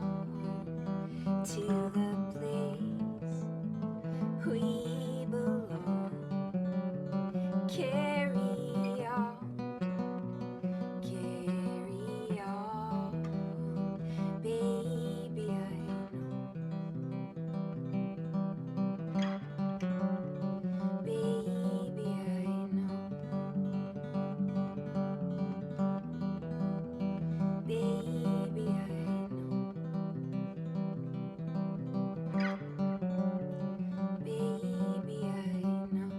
to the place we belong. Carry on. Carry on. Baby, I know. Baby, I know. Baby, I know. Baby, I know.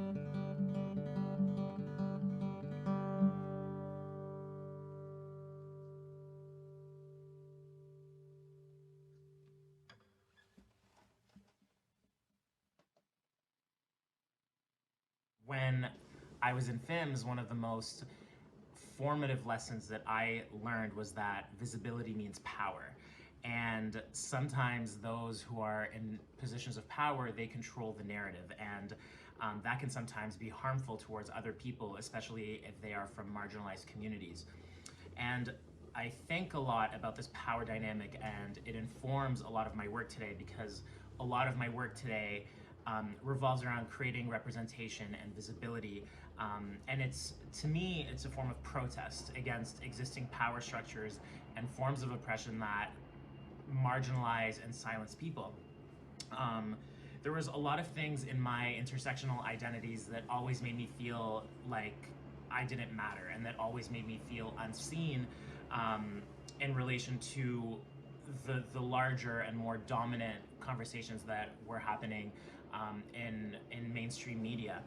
When I was in FIMS, one of the most formative lessons that I learned was that visibility means power. And sometimes those who are in positions of power, they control the narrative. And that can sometimes be harmful towards other people, especially if they are from marginalized communities. And I think a lot about this power dynamic, and it informs a lot of my work today, because a lot of my work today revolves around creating representation and visibility. And to me, it's a form of protest against existing power structures and forms of oppression that marginalize and silence people. There was a lot of things in my intersectional identities that always made me feel like I didn't matter, and that always made me feel unseen in relation to the larger and more dominant conversations that were happening in mainstream media.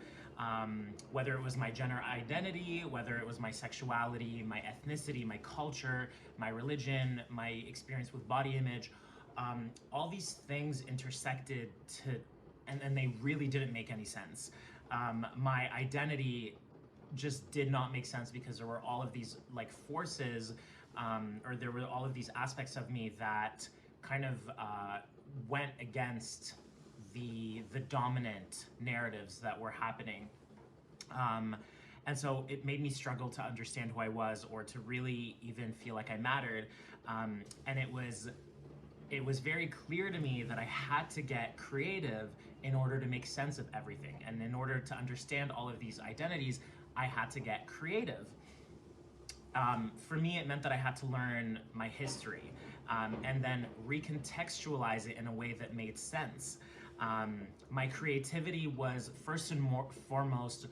Whether it was my gender identity, whether it was my sexuality, my ethnicity, my culture, my religion, my experience with body image, all these things intersected and they really didn't make any sense. My identity just did not make sense because there were all of these like forces, or there were all of these aspects of me that kind of went against the dominant narratives that were happening. And so it made me struggle to understand who I was, or to really even feel like I mattered. And it was very clear to me that I had to get creative in order to make sense of everything. And in order to understand all of these identities, I had to get creative. For me, it meant that I had to learn my history, and then recontextualize it in a way that made sense. My creativity was first and foremost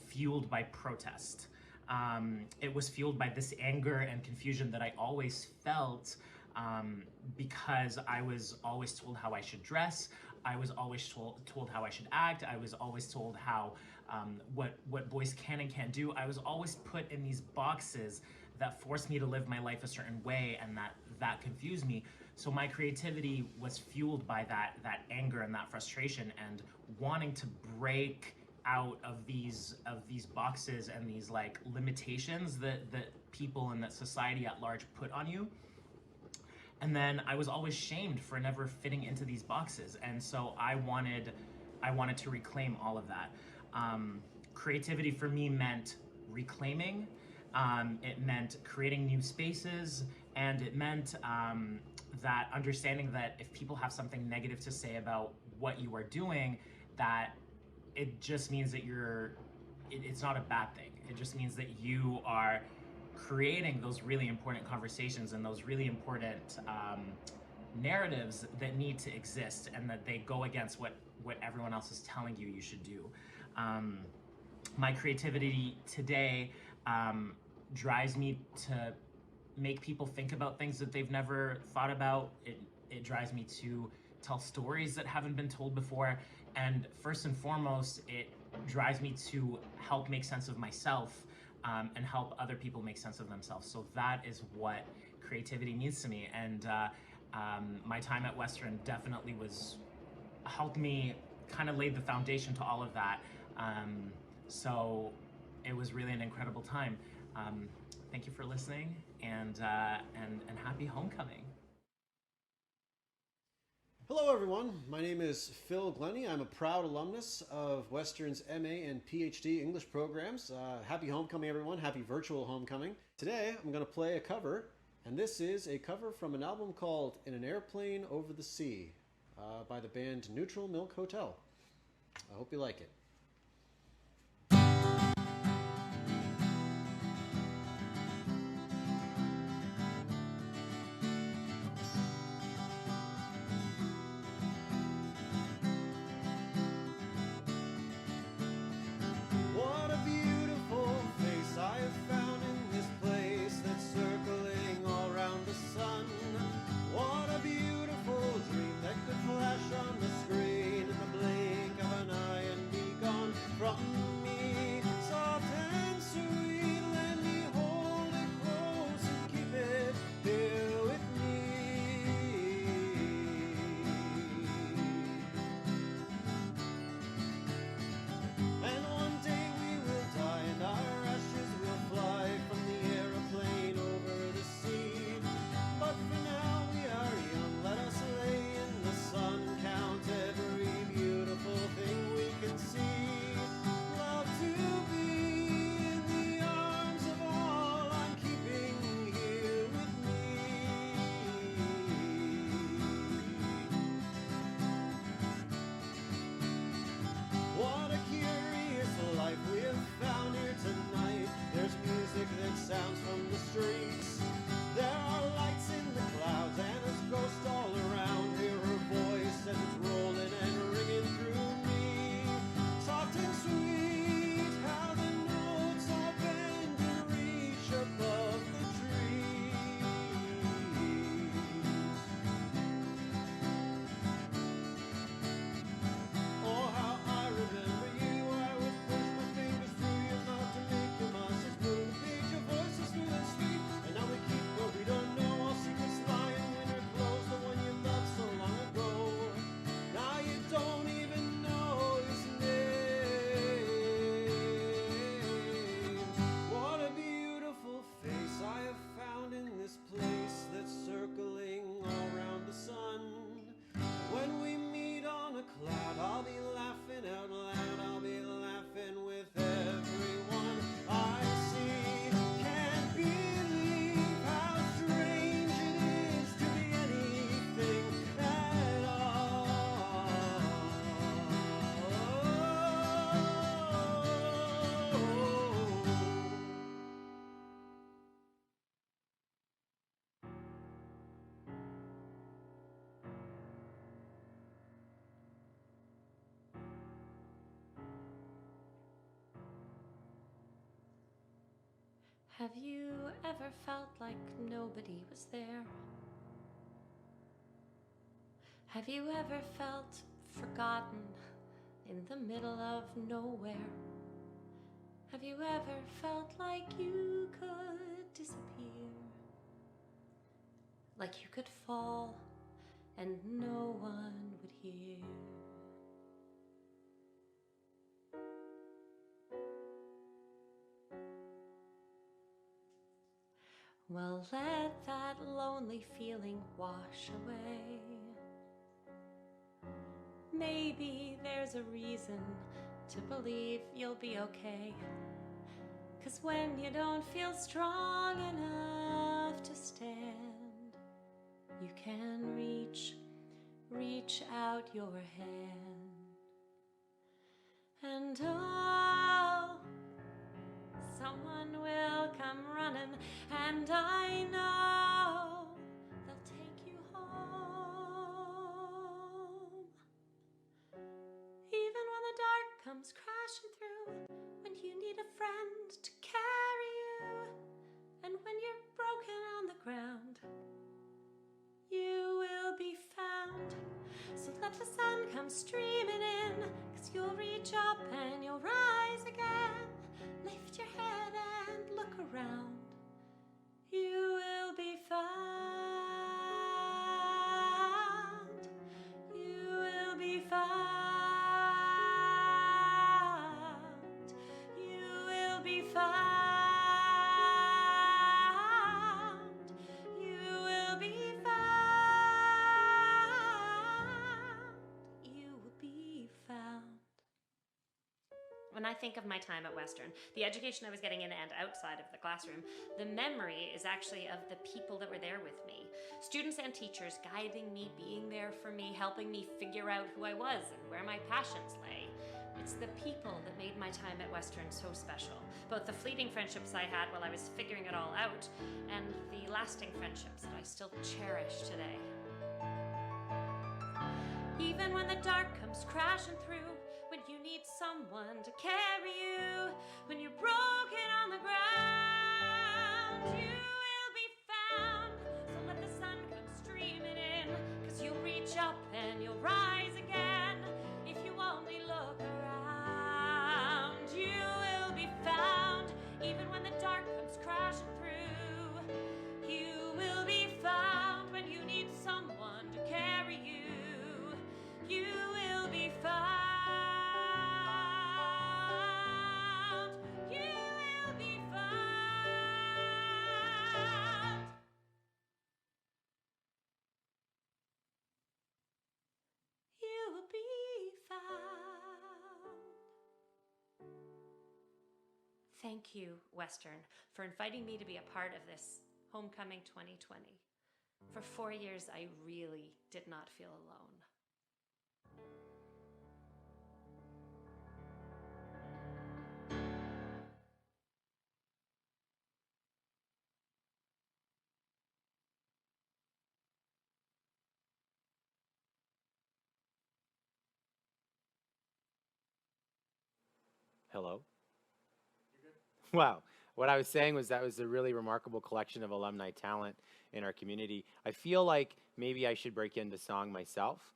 fueled by protest. It was fueled by this anger and confusion that I always felt, because I was always told how I should dress. I was always told how I should act. I was always told how what boys can and can't do. I was always put in these boxes that forced me to live my life a certain way, and that confused me. So my creativity was fueled by that anger and that frustration, and wanting to break out of these boxes and these like limitations that people and that society at large put on you. And then I was always shamed for never fitting into these boxes, and so I wanted to reclaim all of that. Creativity for me meant reclaiming. It meant creating new spaces, and it meant that understanding that if people have something negative to say about what you are doing, that it just means that it's not a bad thing. It just means that you are creating those really important conversations and those really important narratives that need to exist, and that they go against what everyone else is telling you should do. My creativity today drives me to make people think about things that they've never thought about. It drives me to tell stories that haven't been told before. And first and foremost, it drives me to help make sense of myself and help other people make sense of themselves. So that is what creativity means to me. And my time at Western definitely helped me kind of laid the foundation to all of that. So it was really an incredible time. Thank you for listening, and happy homecoming. Hello everyone, my name is Phil Glennie. I'm a proud alumnus of Western's MA and PhD English programs. Happy homecoming everyone, happy virtual homecoming. Today I'm going to play a cover, and this is a cover from an album called In an Airplane Over the Sea by the band Neutral Milk Hotel. I hope you like it. What a beautiful face I have found in this place that's circling all around the sun. What a beautiful dream that could flash on the screen in the blink of an eye and be gone from me. Soft and sweet, let me hold it close and keep it here with me. And one day we will die and our ashes will fly from the aeroplane over the sea. But for now we are young, let us lay in the sun and count every beautiful thing we can see. Love to be in the arms of all I'm keeping here with me. What a curious life we have found here tonight. There's music that sounds from the streets. There are lights in the clouds and there's ghosts all around. Hear her voice as it's rolling and ringing through me. Soft and sweet, how the notes all bend and reach above the trees. Oh, how I remember you. I would push my fingers through your mouth to make your muscles move. Beat your voice is smooth and sweet. And now we keep what we don't know. All secrets lie in winter clothes. The one you loved so long ago. Now you don't even know his name. What a beautiful face I have found in this place that's circling all around the sun. When we meet on a cloud, I'll be laughing out loud. I'll be laughing with everyone I see. Can't believe how strange it is to be anything at all. Have you ever felt like nobody was there? Have you ever felt forgotten in the middle of nowhere? Have you ever felt like you could disappear? Like you could fall and no one would hear? Well, let that lonely feeling wash away. Maybe there's a reason to believe you'll be okay. 'Cause when you don't feel strong enough to stand, you can reach out your hand. And oh, someone will come running, and I know they'll take you home. Even when the dark comes crashing through, when you need a friend to carry you, and when you're broken on the ground, you will be found. So let the sun come streaming in, 'cause you'll reach up and you'll rise again. Lift your head and look around. You will be found. You will be found. You will be found. You will be found. You will be found. When I think of my time at Western, the education I was getting in and outside of the classroom, the memory is actually of the people that were there with me. Students and teachers guiding me, being there for me, helping me figure out who I was and where my passions lay. It's the people that made my time at Western so special. Both the fleeting friendships I had while I was figuring it all out, and the lasting friendships that I still cherish today. Even when the dark comes crashing through, when you need someone to carry you, when you're broken on the ground, you will be found. So let the sun come streaming in, 'cause you'll reach up and you'll rise again. If you only look around, you will be found. Even when the dark comes crashing through, you will be found. When you need someone to carry you, you will be found. You will be found. You will be found. Thank you, Western, for inviting me to be a part of this Homecoming 2020. For 4 years, I really did not feel alone. Hello? Wow. What I was saying was that was a really remarkable collection of alumni talent in our community. I feel like maybe I should break into song myself.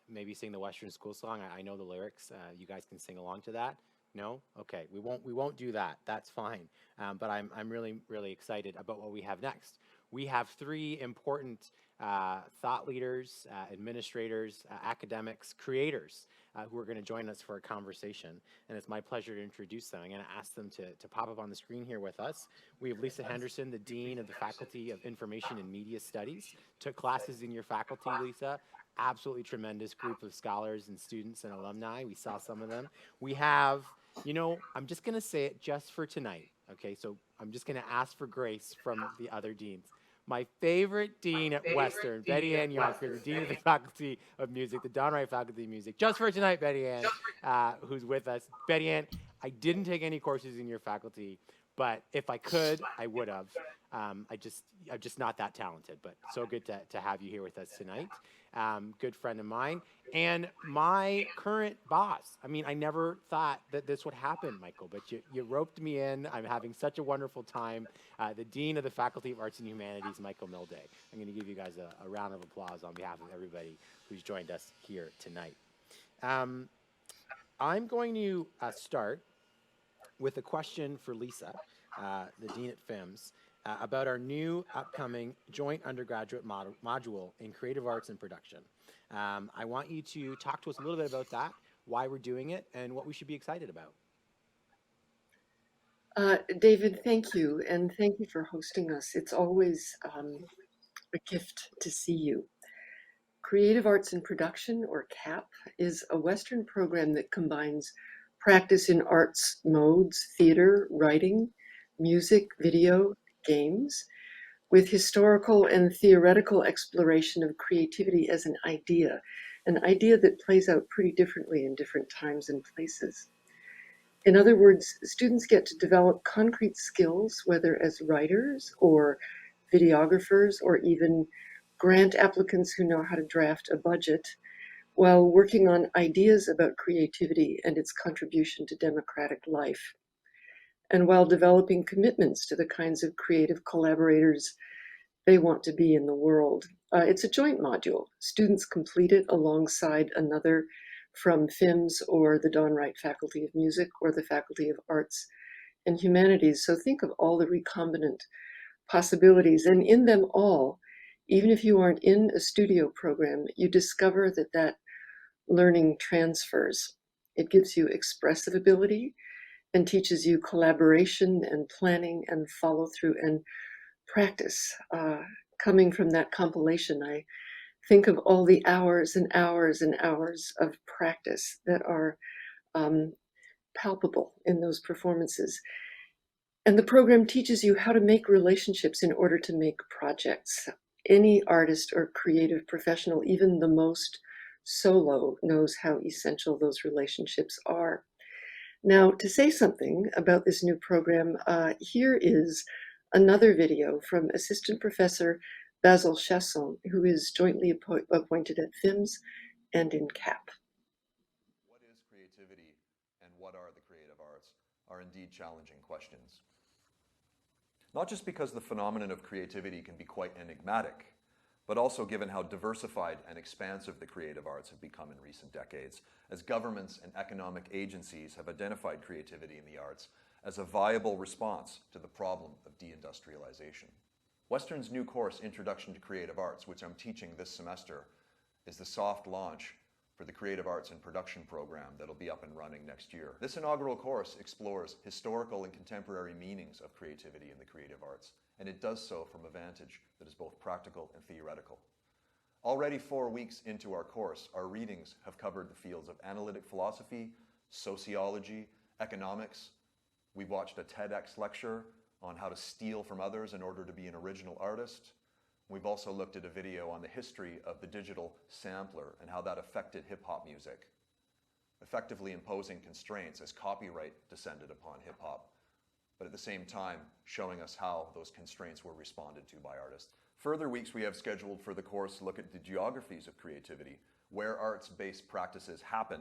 Maybe sing the Western School song. I know the lyrics. You guys can sing along to that. No? Okay. We won't do that. That's fine. But I'm really excited about what we have next. We have 3 important thought leaders, administrators, academics, creators who are going to join us for a conversation. And it's my pleasure to introduce them. I'm going to ask them to pop up on the screen here with us. We have Lisa Henderson, the Dean of the Faculty of Information and Media Studies. Took classes in your faculty, Lisa. Absolutely tremendous group of scholars and students and alumni. We saw some of them. We have, I'm just going to say it just for tonight. Okay, so I'm just going to ask for grace from the other deans. My favorite dean at Western, Betty Ann Yonker, the Dean of the Faculty of Music, the Don Wright Faculty of Music. Just for tonight, Betty Ann, who's with us. Betty Ann, I didn't take any courses in your faculty, but if I could, I would have. I'm just not that talented, but so good to have you here with us tonight. Good friend of mine and my current boss. I mean, I never thought that this would happen, Michael, but you roped me in. I'm having such a wonderful time. The Dean of the Faculty of Arts and Humanities, Michael Milday. I'm going to give you guys a round of applause on behalf of everybody who's joined us here tonight. I'm going to start with a question for Lisa, the Dean at FIMS, about our new upcoming joint undergraduate module in creative arts and production. I want you to talk to us a little bit about that, why we're doing it, and what we should be excited about. David, thank you, and thank you for hosting us. It's always a gift to see you. Creative Arts and Production, or CAP, is a Western program that combines practice in arts modes, theater, writing, music, video, games, with historical and theoretical exploration of creativity as an idea that plays out pretty differently in different times and places. In other words, students get to develop concrete skills, whether as writers or videographers or even grant applicants who know how to draft a budget, while working on ideas about creativity and its contribution to democratic life, and while developing commitments to the kinds of creative collaborators they want to be in the world. It's a joint module. Students complete it alongside another from FIMS or the Don Wright Faculty of Music or the Faculty of Arts and Humanities. So think of all the recombinant possibilities. And in them all, even if you aren't in a studio program, you discover that that learning transfers. It gives you expressive ability and teaches you collaboration and planning and follow through and practice. Coming from that compilation, I think of all the hours and hours and hours of practice that are palpable in those performances. And the program teaches you how to make relationships in order to make projects. Any artist or creative professional, even the most solo, knows how essential those relationships are. Now, to say something about this new program, here is another video from Assistant Professor Basil Chasson, who is jointly appointed at FIMS and in CAP. What is creativity and what are the creative arts are indeed challenging questions. Not just because the phenomenon of creativity can be quite enigmatic, but also given how diversified and expansive the creative arts have become in recent decades, as governments and economic agencies have identified creativity in the arts as a viable response to the problem of deindustrialization. Western's new course, Introduction to Creative Arts, which I'm teaching this semester, is the soft launch for the Creative Arts and Production program that'll be up and running next year. This inaugural course explores historical and contemporary meanings of creativity in the creative arts, and it does so from a vantage that is both practical and theoretical. Already 4 weeks into our course, our readings have covered the fields of analytic philosophy, sociology, economics. We've watched a TEDx lecture on how to steal from others in order to be an original artist. We've also looked at a video on the history of the digital sampler and how that affected hip-hop music, effectively imposing constraints as copyright descended upon hip-hop, but at the same time showing us how those constraints were responded to by artists. Further weeks we have scheduled for the course look at the geographies of creativity, where arts-based practices happen,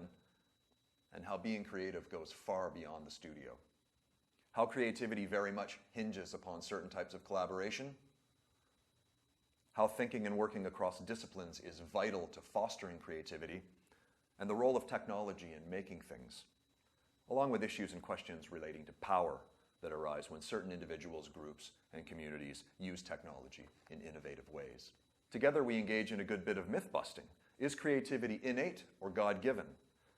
and how being creative goes far beyond the studio. How creativity very much hinges upon certain types of collaboration, how thinking and working across disciplines is vital to fostering creativity, and the role of technology in making things, along with issues and questions relating to power that arise when certain individuals, groups, and communities use technology in innovative ways. Together we engage in a good bit of myth-busting. Is creativity innate or God-given?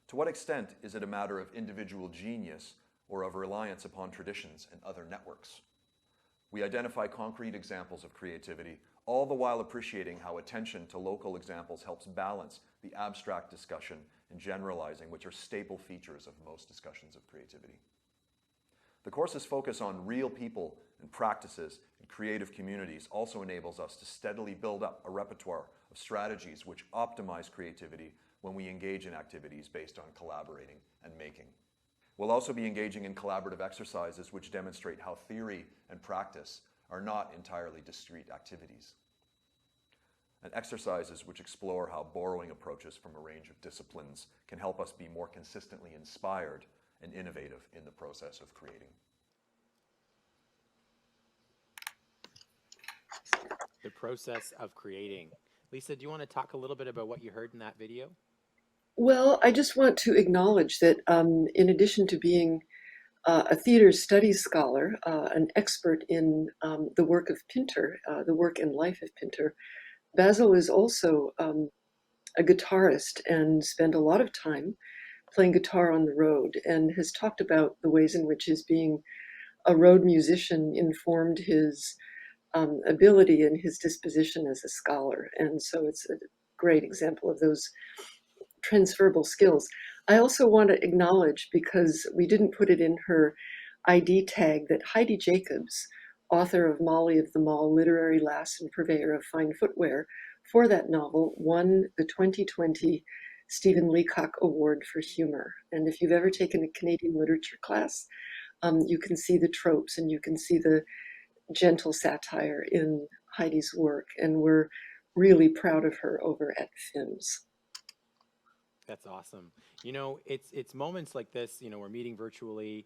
To what extent is it a matter of individual genius or of reliance upon traditions and other networks? We identify concrete examples of creativity, all the while appreciating how attention to local examples helps balance the abstract discussion and generalizing, which are staple features of most discussions of creativity. The course's focus on real people and practices and creative communities also enables us to steadily build up a repertoire of strategies which optimize creativity when we engage in activities based on collaborating and making. We'll also be engaging in collaborative exercises which demonstrate how theory and practice are not entirely discrete activities, and exercises which explore how borrowing approaches from a range of disciplines can help us be more consistently inspired and innovative in the process of creating. The process of creating. Lisa, do you want to talk a little bit about what you heard in that video? Well, I just want to acknowledge that in addition to being a theater studies scholar, an expert in the work of Pinter, the work and life of Pinter, Basil is also a guitarist and spent a lot of time playing guitar on the road, and has talked about the ways in which his being a road musician informed his ability and his disposition as a scholar. And so it's a great example of those transferable skills. I also want to acknowledge, because we didn't put it in her ID tag, that Heidi Jacobs, author of Molly of the Mall, literary lass and purveyor of fine footwear, for that novel won the 2020 Stephen Leacock Award for Humor. And if you've ever taken a Canadian literature class, you can see the tropes and you can see the gentle satire in Heidi's work. And we're really proud of her over at FIMS. That's awesome. You know, it's moments like this, you know, we're meeting virtually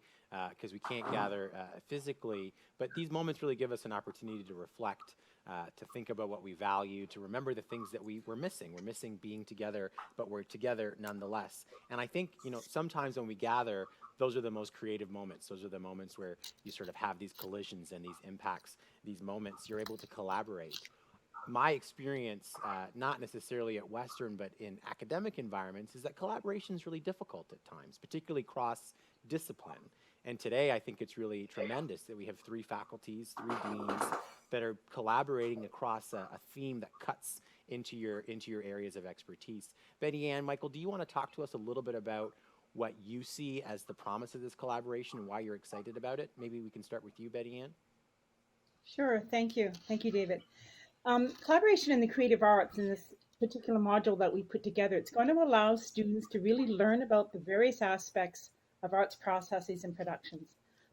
because we can't gather physically, but these moments really give us an opportunity to reflect, to think about what we value, to remember the things that we're missing. We're missing being together, but we're together nonetheless. And I think, you know, sometimes when we gather, those are the most creative moments. Those are the moments where you sort of have these collisions and these impacts, these moments. You're able to collaborate. My experience, not necessarily at Western, but in academic environments, is that collaboration is really difficult at times, particularly cross-discipline. And today, I think it's really tremendous that we have 3 faculties, 3 deans that are collaborating across a theme that cuts into your areas of expertise. Betty Ann, Michael, do you want to talk to us a little bit about what you see as the promise of this collaboration and why you're excited about it? Maybe we can start with you, Betty Ann. Sure, thank you. Thank you, David. Collaboration in the creative arts in this particular module that we put together, it's going to allow students to really learn about the various aspects of arts processes and productions.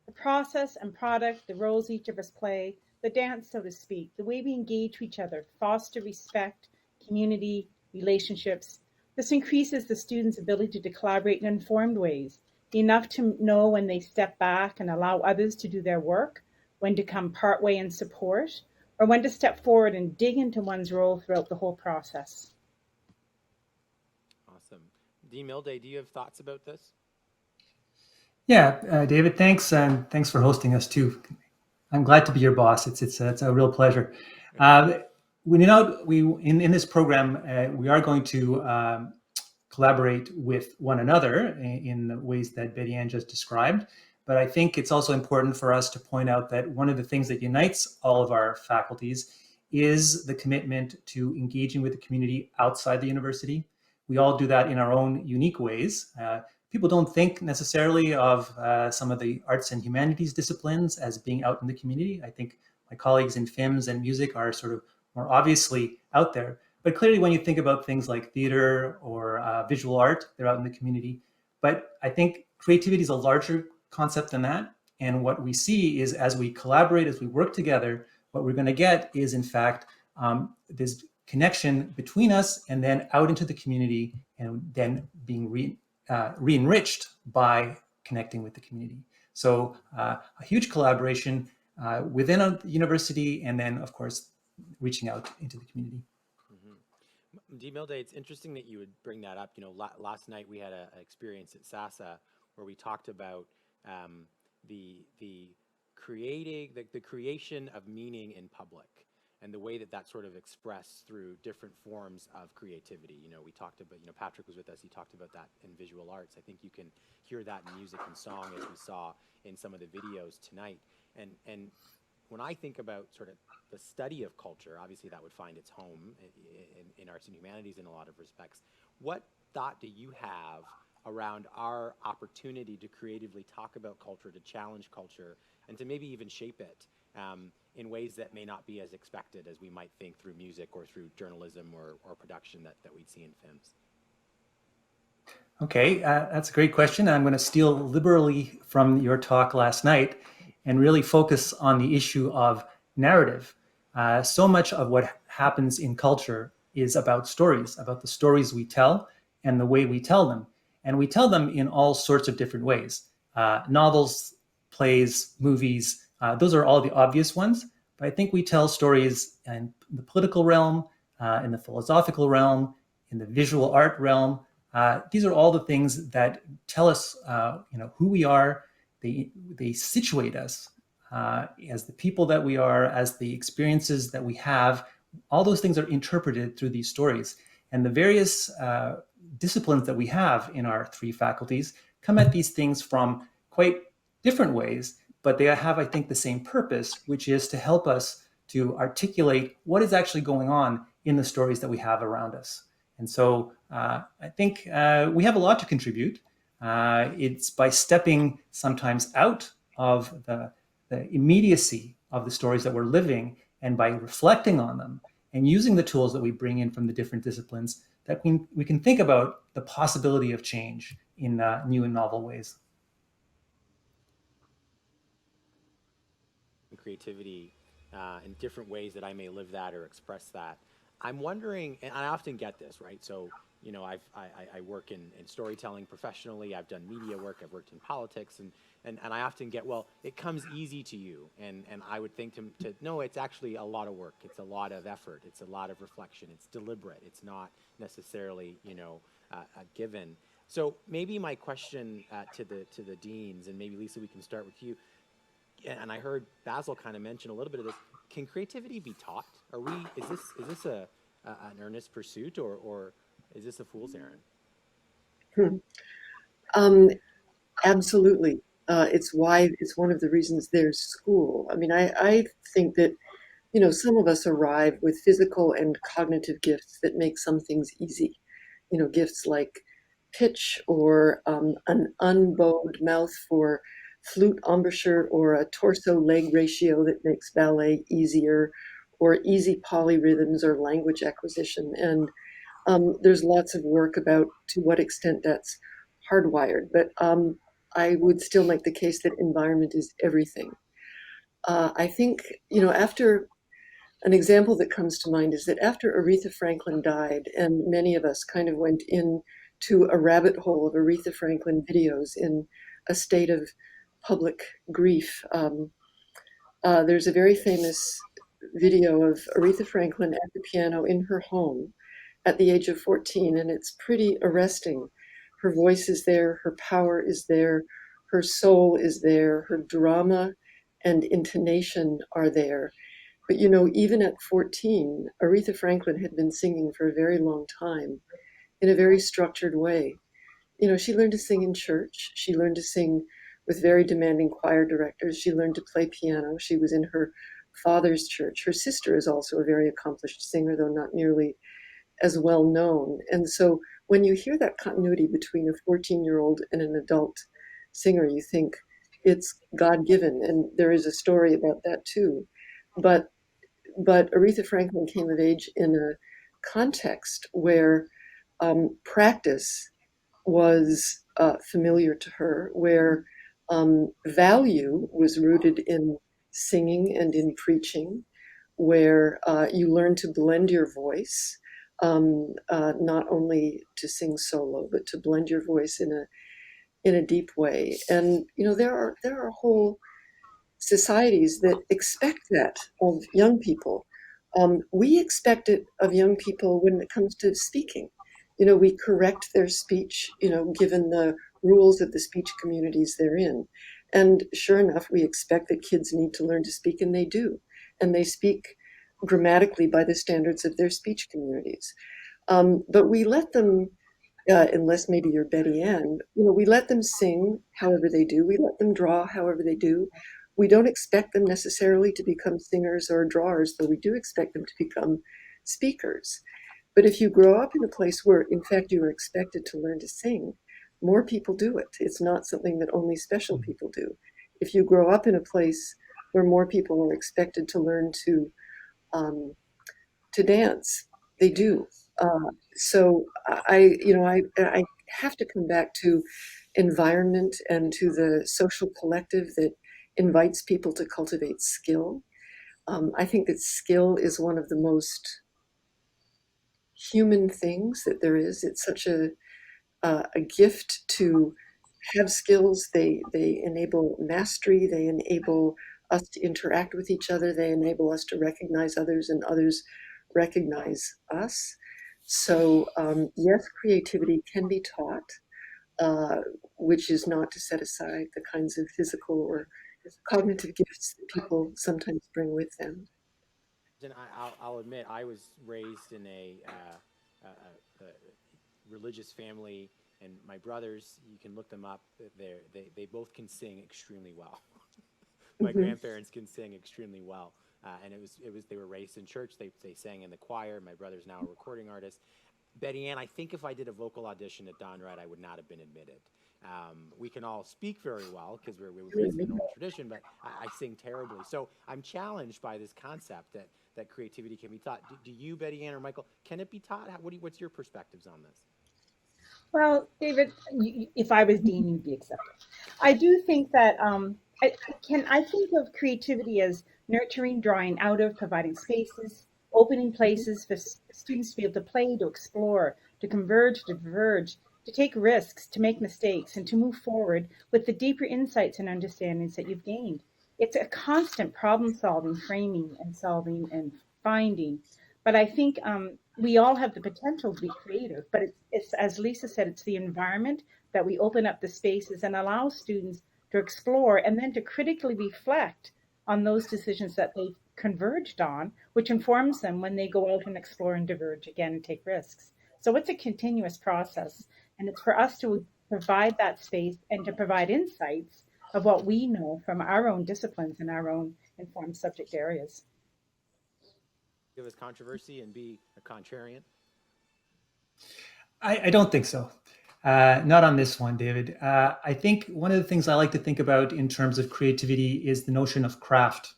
The process and product, the roles each of us play, the dance, so to speak, the way we engage with each other, foster respect, community, relationships. This increases the students' ability to collaborate in informed ways, enough to know when they step back and allow others to do their work, when to come partway in support, or when to step forward and dig into one's role throughout the whole process. Awesome. Dee Milday, do you have thoughts about this? Yeah, David, thanks, and thanks for hosting us too. I'm glad to be your boss. It's a real pleasure. In this program, we are going to collaborate with one another in the ways that Betty Ann just described. But I think it's also important for us to point out that one of the things that unites all of our faculties is the commitment to engaging with the community outside the university. We all do that in our own unique ways. People don't think necessarily of some of the arts and humanities disciplines as being out in the community. I think my colleagues in FIMS and music are sort of more obviously out there. But clearly when you think about things like theater or visual art, they're out in the community. But I think creativity is a larger concept than that. And what we see is as we collaborate, as we work together, what we're going to get is, in fact, this connection between us and then out into the community and then being re-enriched by connecting with the community. So a huge collaboration within a university and then, of course, reaching out into the community. Dee Milday, it's interesting that you would bring that up. You know, last night we had an experience at SASA where we talked about the creation of meaning in public and the way that that's sort of expressed through different forms of creativity. You know, we talked about, you know, Patrick was with us, he talked about that in visual arts. I think you can hear that in music and song as we saw in some of the videos tonight. And when I think about sort of the study of culture, obviously that would find its home in arts and humanities in a lot of respects. What thought do you have around our opportunity to creatively talk about culture, to challenge culture, and to maybe even shape it in ways that may not be as expected as we might think through music or through journalism or production that we'd see in films? Okay, that's a great question. I'm going to steal liberally from your talk last night and really focus on the issue of narrative. So much of what happens in culture is about stories, about the stories we tell and the way we tell them. And we tell them in all sorts of different ways. Novels, plays, movies, those are all the obvious ones. But I think we tell stories in the political realm, in the philosophical realm, in the visual art realm. These are all the things that tell us who we are. They situate us as the people that we are, as the experiences that we have. All those things are interpreted through these stories. And the various disciplines that we have in our 3 faculties come at these things from quite different ways, but they have, I think, the same purpose, which is to help us to articulate what is actually going on in the stories that we have around us. And so I think we have a lot to contribute. It's by stepping sometimes out of the immediacy of the stories that we're living and by reflecting on them and using the tools that we bring in from the different disciplines that we can think about the possibility of change in new and novel ways. Creativity in different ways that I may live that or express that. I'm wondering, and I often get this, right? So, you know, I work in storytelling professionally. I've done media work. I've worked in politics, and I often get, well, it comes easy to you. And I would think to no, it's actually a lot of work. It's a lot of effort. It's a lot of reflection. It's deliberate. It's not necessarily, you know, a given. So maybe my question to the deans, and maybe Lisa, we can start with you. And I heard Basil kind of mention a little bit of this. Can creativity be taught? Is this an earnest pursuit, or is this a fool's errand? Absolutely. It's one of the reasons there's school. I mean, I think that, you know, some of us arrive with physical and cognitive gifts that make some things easy. You know, gifts like pitch, or an unbowed mouth for flute embouchure, or a torso-leg ratio that makes ballet easier, or easy polyrhythms or language acquisition. And there's lots of work about to what extent that's hardwired. But I would still make the case that environment is everything. I think, you know, after an example that comes to mind is that after Aretha Franklin died, and many of us kind of went into a rabbit hole of Aretha Franklin videos in a state of public grief. There's a very famous video of Aretha Franklin at the piano in her home at the age of 14, and it's pretty arresting. Her voice is there, her power is there, her soul is there, her drama and intonation are there. But you know, even at 14, Aretha Franklin had been singing for a very long time in a very structured way. You know, she learned to sing in church. She learned to sing with very demanding choir directors. She learned to play piano. She was in her father's church. Her sister is also a very accomplished singer, though not nearly as well known. And so when you hear that continuity between a 14-year-old and an adult singer, you think it's God-given. And there is a story about that too. But Aretha Franklin came of age in a context where practice was familiar to her, where value was rooted in singing and in preaching, where you learn to blend your voice, not only to sing solo, but to blend your voice in a deep way. And you know, there are whole societies that expect that of young people. We expect it of young people when it comes to speaking. You know, we correct their speech, you know, given the rules of the speech communities they're in. And sure enough, we expect that kids need to learn to speak, and they do. And they speak grammatically by the standards of their speech communities. But we let them, unless maybe you're Betty Ann, you know, we let them sing however they do. We let them draw however they do. We don't expect them necessarily to become singers or drawers, though we do expect them to become speakers. But if you grow up in a place where, in fact, you are expected to learn to sing, more people do it. It's not something that only special people do. If you grow up in a place where more people are expected to learn to dance, they do. So I have to come back to environment and to the social collective that invites people to cultivate skill. I think that skill is one of the most human things that there is. It's such a gift to have skills. They enable mastery. They enable us to interact with each other. They enable us to recognize others, and others recognize us. So yes, creativity can be taught, which is not to set aside the kinds of physical or cognitive gifts that people sometimes bring with them. And I'll admit, I was raised in a religious family, and my brothers, you can look them up. They both can sing extremely well. My grandparents can sing extremely well, and it was they were raised in church. They sang in the choir. My brother's now a recording artist. Betty Ann, I think if I did a vocal audition at Don Wright, I would not have been admitted, We can all speak very well because we're raised in an old tradition, but I sing terribly. So I'm challenged by this concept that creativity can be taught. Do you, Betty Ann or Michael, can it be taught? What's your perspectives on this? Well, David, if I was dean, you'd be accepted. I do think that I think of creativity as nurturing, drawing out of, providing spaces, opening places for students to be able to play, to explore, to converge, to diverge, to take risks, to make mistakes, and to move forward with the deeper insights and understandings that you've gained. It's a constant problem solving, framing and solving and finding. But I think we all have the potential to be creative, but it's, as Lisa said, it's the environment that we open up the spaces and allow students to explore and then to critically reflect on those decisions that they've converged on, which informs them when they go out and explore and diverge again and take risks. So it's a continuous process, and it's for us to provide that space and to provide insights of what we know from our own disciplines and our own informed subject areas. Give us controversy and be a contrarian? I don't think so. Not on this one, David. I think one of the things I like to think about in terms of creativity is the notion of craft,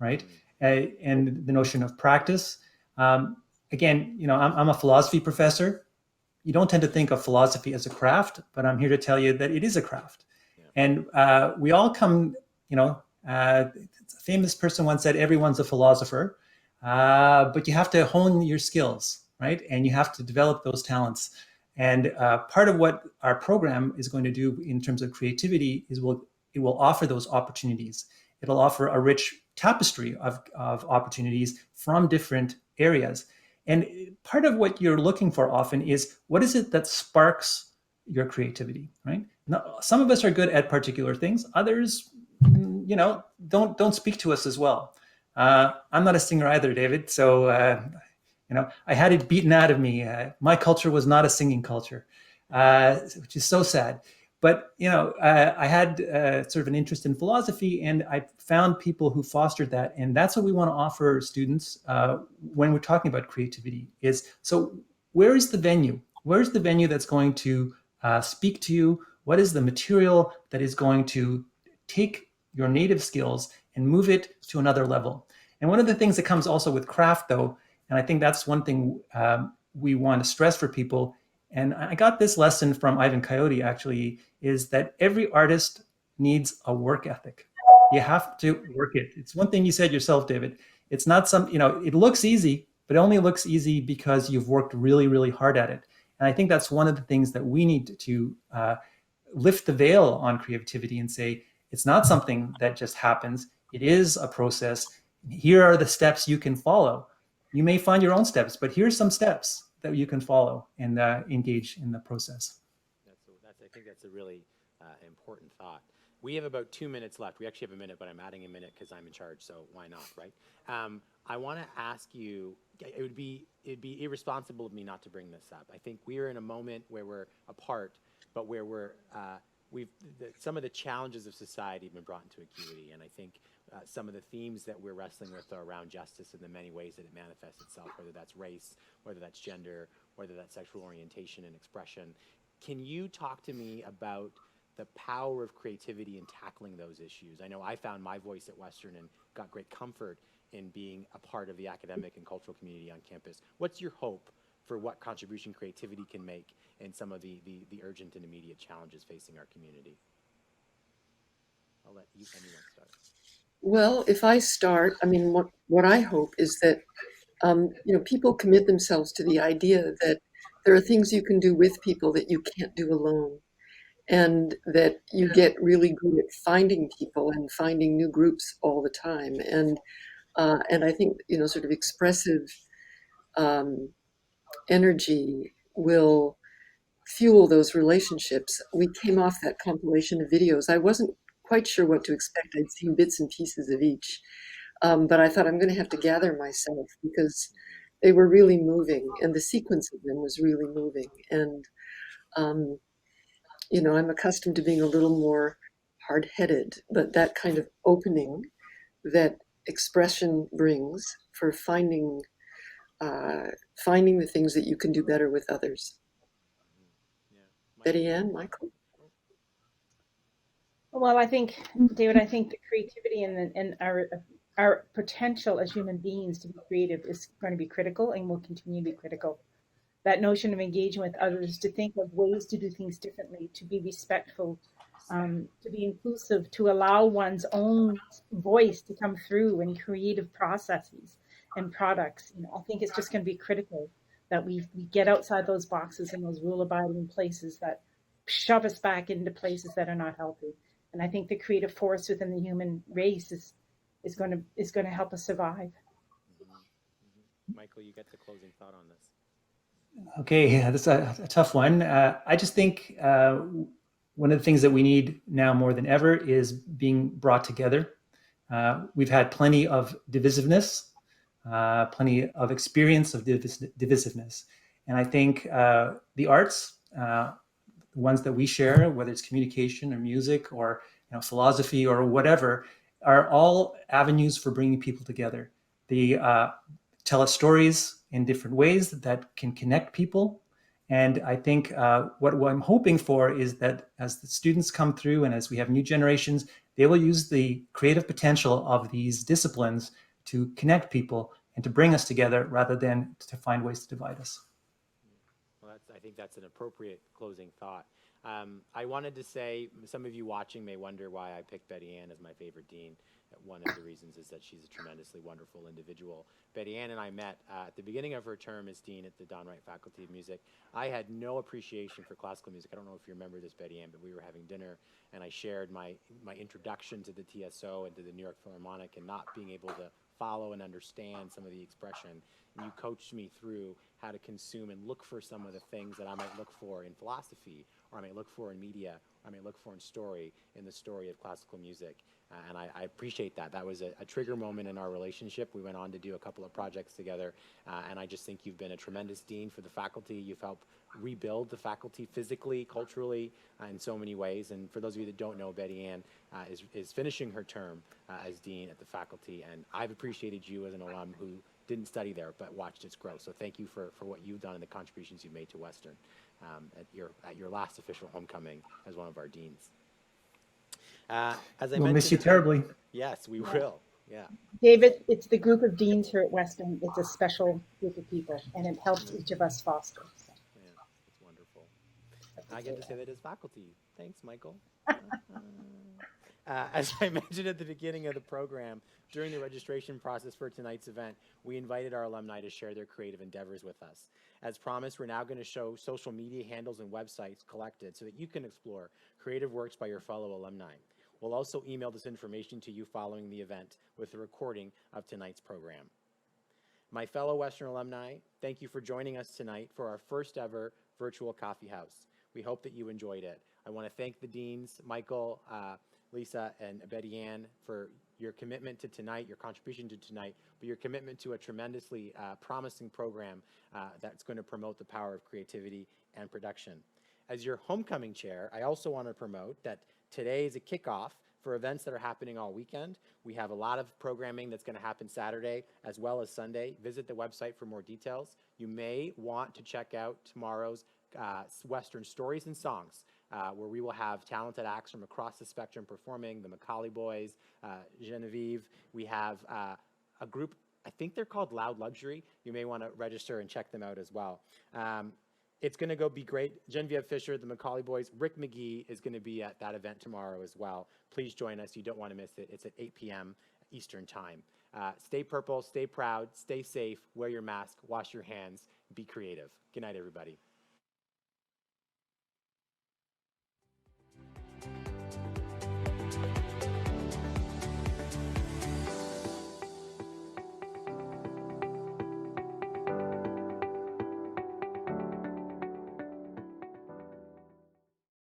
right? And the notion of practice. Again, I'm a philosophy professor. You don't tend to think of philosophy as a craft, but I'm here to tell you that it is a craft. Yeah. And we all come, a famous person once said, everyone's a philosopher. But you have to hone your skills, right? And you have to develop those talents. And part of what our program is going to do in terms of creativity is it will offer those opportunities. It'll offer a rich tapestry of opportunities from different areas. And part of what you're looking for often is, what is it that sparks your creativity, right? Now, some of us are good at particular things. Others, don't speak to us as well. I'm not a singer either, David. So, I had it beaten out of me. My culture was not a singing culture, which is so sad. But, I had sort of an interest in philosophy, and I found people who fostered that. And that's what we want to offer students when we're talking about creativity is, so where is the venue? Where's the venue that's going to speak to you? What is the material that is going to take your native skills and move it to another level? And one of the things that comes also with craft, though, and I think that's one thing we want to stress for people, and I got this lesson from Ivan Coyote, actually, is that every artist needs a work ethic. You have to work it. It's one thing you said yourself, David. It's not it looks easy, but it only looks easy because you've worked really, really hard at it. And I think that's one of the things that we need to lift the veil on creativity and say, it's not something that just happens. It is a process. Here are the steps you can follow. You may find your own steps, but here's some steps that you can follow and engage in the process. I think that's a really important thought. We have about 2 minutes left. We actually have a minute, but I'm adding a minute because I'm in charge, so why not, right? I want to ask you, it'd be irresponsible of me not to bring this up. I think we're in a moment where we're apart, but where some of the challenges of society have been brought into acuity, and I think some of the themes that we're wrestling with are around justice in the many ways that it manifests itself, whether that's race, whether that's gender, whether that's sexual orientation and expression. Can you talk to me about the power of creativity in tackling those issues? I know I found my voice at Western and got great comfort in being a part of the academic and cultural community on campus. What's your hope for what contribution creativity can make in some of the urgent and immediate challenges facing our community? I'll let anyone start. Well, if I start, what I hope is that people commit themselves to the idea that there are things you can do with people that you can't do alone, and that you get really good at finding people and finding new groups all the time. And I think sort of expressive energy will fuel those relationships. We came off that compilation of videos. I wasn't quite sure what to expect. I'd seen bits and pieces of each. But I thought I'm going to have to gather myself because they were really moving, and the sequence of them was really moving. And, I'm accustomed to being a little more hard-headed, but that kind of opening that expression brings for finding the things that you can do better with others. Yeah. Betty Ann, Michael? Well, I think, David, I think the creativity and our potential as human beings to be creative is going to be critical and will continue to be critical. That notion of engaging with others, to think of ways to do things differently, to be respectful, to be inclusive, to allow one's own voice to come through in creative processes and products. You know, I think it's just going to be critical that we get outside those boxes and those rule-abiding places that shove us back into places that are not healthy. And I think the creative force within the human race is going to help us survive. Michael, you get the closing thought on this. Okay, that's a tough one. I just think one of the things that we need now more than ever is being brought together. We've had plenty of divisiveness, plenty of experience of divisiveness. And I think the arts, the ones that we share, whether it's communication or music or philosophy or whatever, are all avenues for bringing people together. They tell us stories in different ways that can connect people. And I think what I'm hoping for is that as the students come through and as we have new generations, they will use the creative potential of these disciplines to connect people and to bring us together rather than to find ways to divide us. Well, I think that's an appropriate closing thought. I wanted to say, some of you watching may wonder why I picked Betty Ann as my favorite dean. One of the reasons is that she's a tremendously wonderful individual. Betty Ann and I met at the beginning of her term as dean at the Don Wright Faculty of Music. I had no appreciation for classical music. I don't know if you remember this, Betty Ann, but we were having dinner and I shared my introduction to the TSO and to the New York Philharmonic and not being able to follow and understand some of the expression. And you coached me through how to consume and look for some of the things that I might look for in philosophy, or I might look for in media, or I might look for in story, in the story of classical music. And I appreciate that. That was a trigger moment in our relationship. We went on to do a couple of projects together, and I just think you've been a tremendous dean for the faculty. You've helped rebuild the faculty physically, culturally, in so many ways. And for those of you that don't know, Betty Ann is finishing her term as dean at the faculty, and I've appreciated you as an alum who didn't study there but watched its growth. So thank you for what you've done and the contributions you've made to Western at your last official homecoming as one of our deans. As I we'll mentioned, miss you terribly. Yes, we will. Yeah. David, it's the group of deans here at Western. It's a special group of people, and it helps each of us foster. So. Yeah, it's wonderful. I get to say that as faculty. Thanks, Michael. As I mentioned at the beginning of the program, during the registration process for tonight's event, we invited our alumni to share their creative endeavors with us. As promised, we're now going to show social media handles and websites collected so that you can explore creative works by your fellow alumni. We'll also email this information to you following the event with a recording of tonight's program. My fellow Western alumni, thank you for joining us tonight for our first ever virtual coffee house. We hope that you enjoyed it. I want to thank the deans, Michael, Lisa, and Betty Ann, for your commitment to tonight, your contribution to tonight, but your commitment to a tremendously promising program that's going to promote the power of creativity and production. As your homecoming chair, I also want to promote that today is a kickoff for events that are happening all weekend. We have a lot of programming that's going to happen Saturday as well as Sunday. Visit the website for more details. You may want to check out tomorrow's Western Stories and Songs, where we will have talented acts from across the spectrum performing, the Macaulay Boys, Genevieve. We have a group, I think they're called Loud Luxury. You may want to register and check them out as well. It's going to be great. Genevieve Fisher, the Macaulay Boys, Rick McGee is going to be at that event tomorrow as well. Please join us. You don't want to miss it. It's at 8 p.m. Eastern Time. Stay purple, stay proud, stay safe, wear your mask, wash your hands, be creative. Good night, everybody.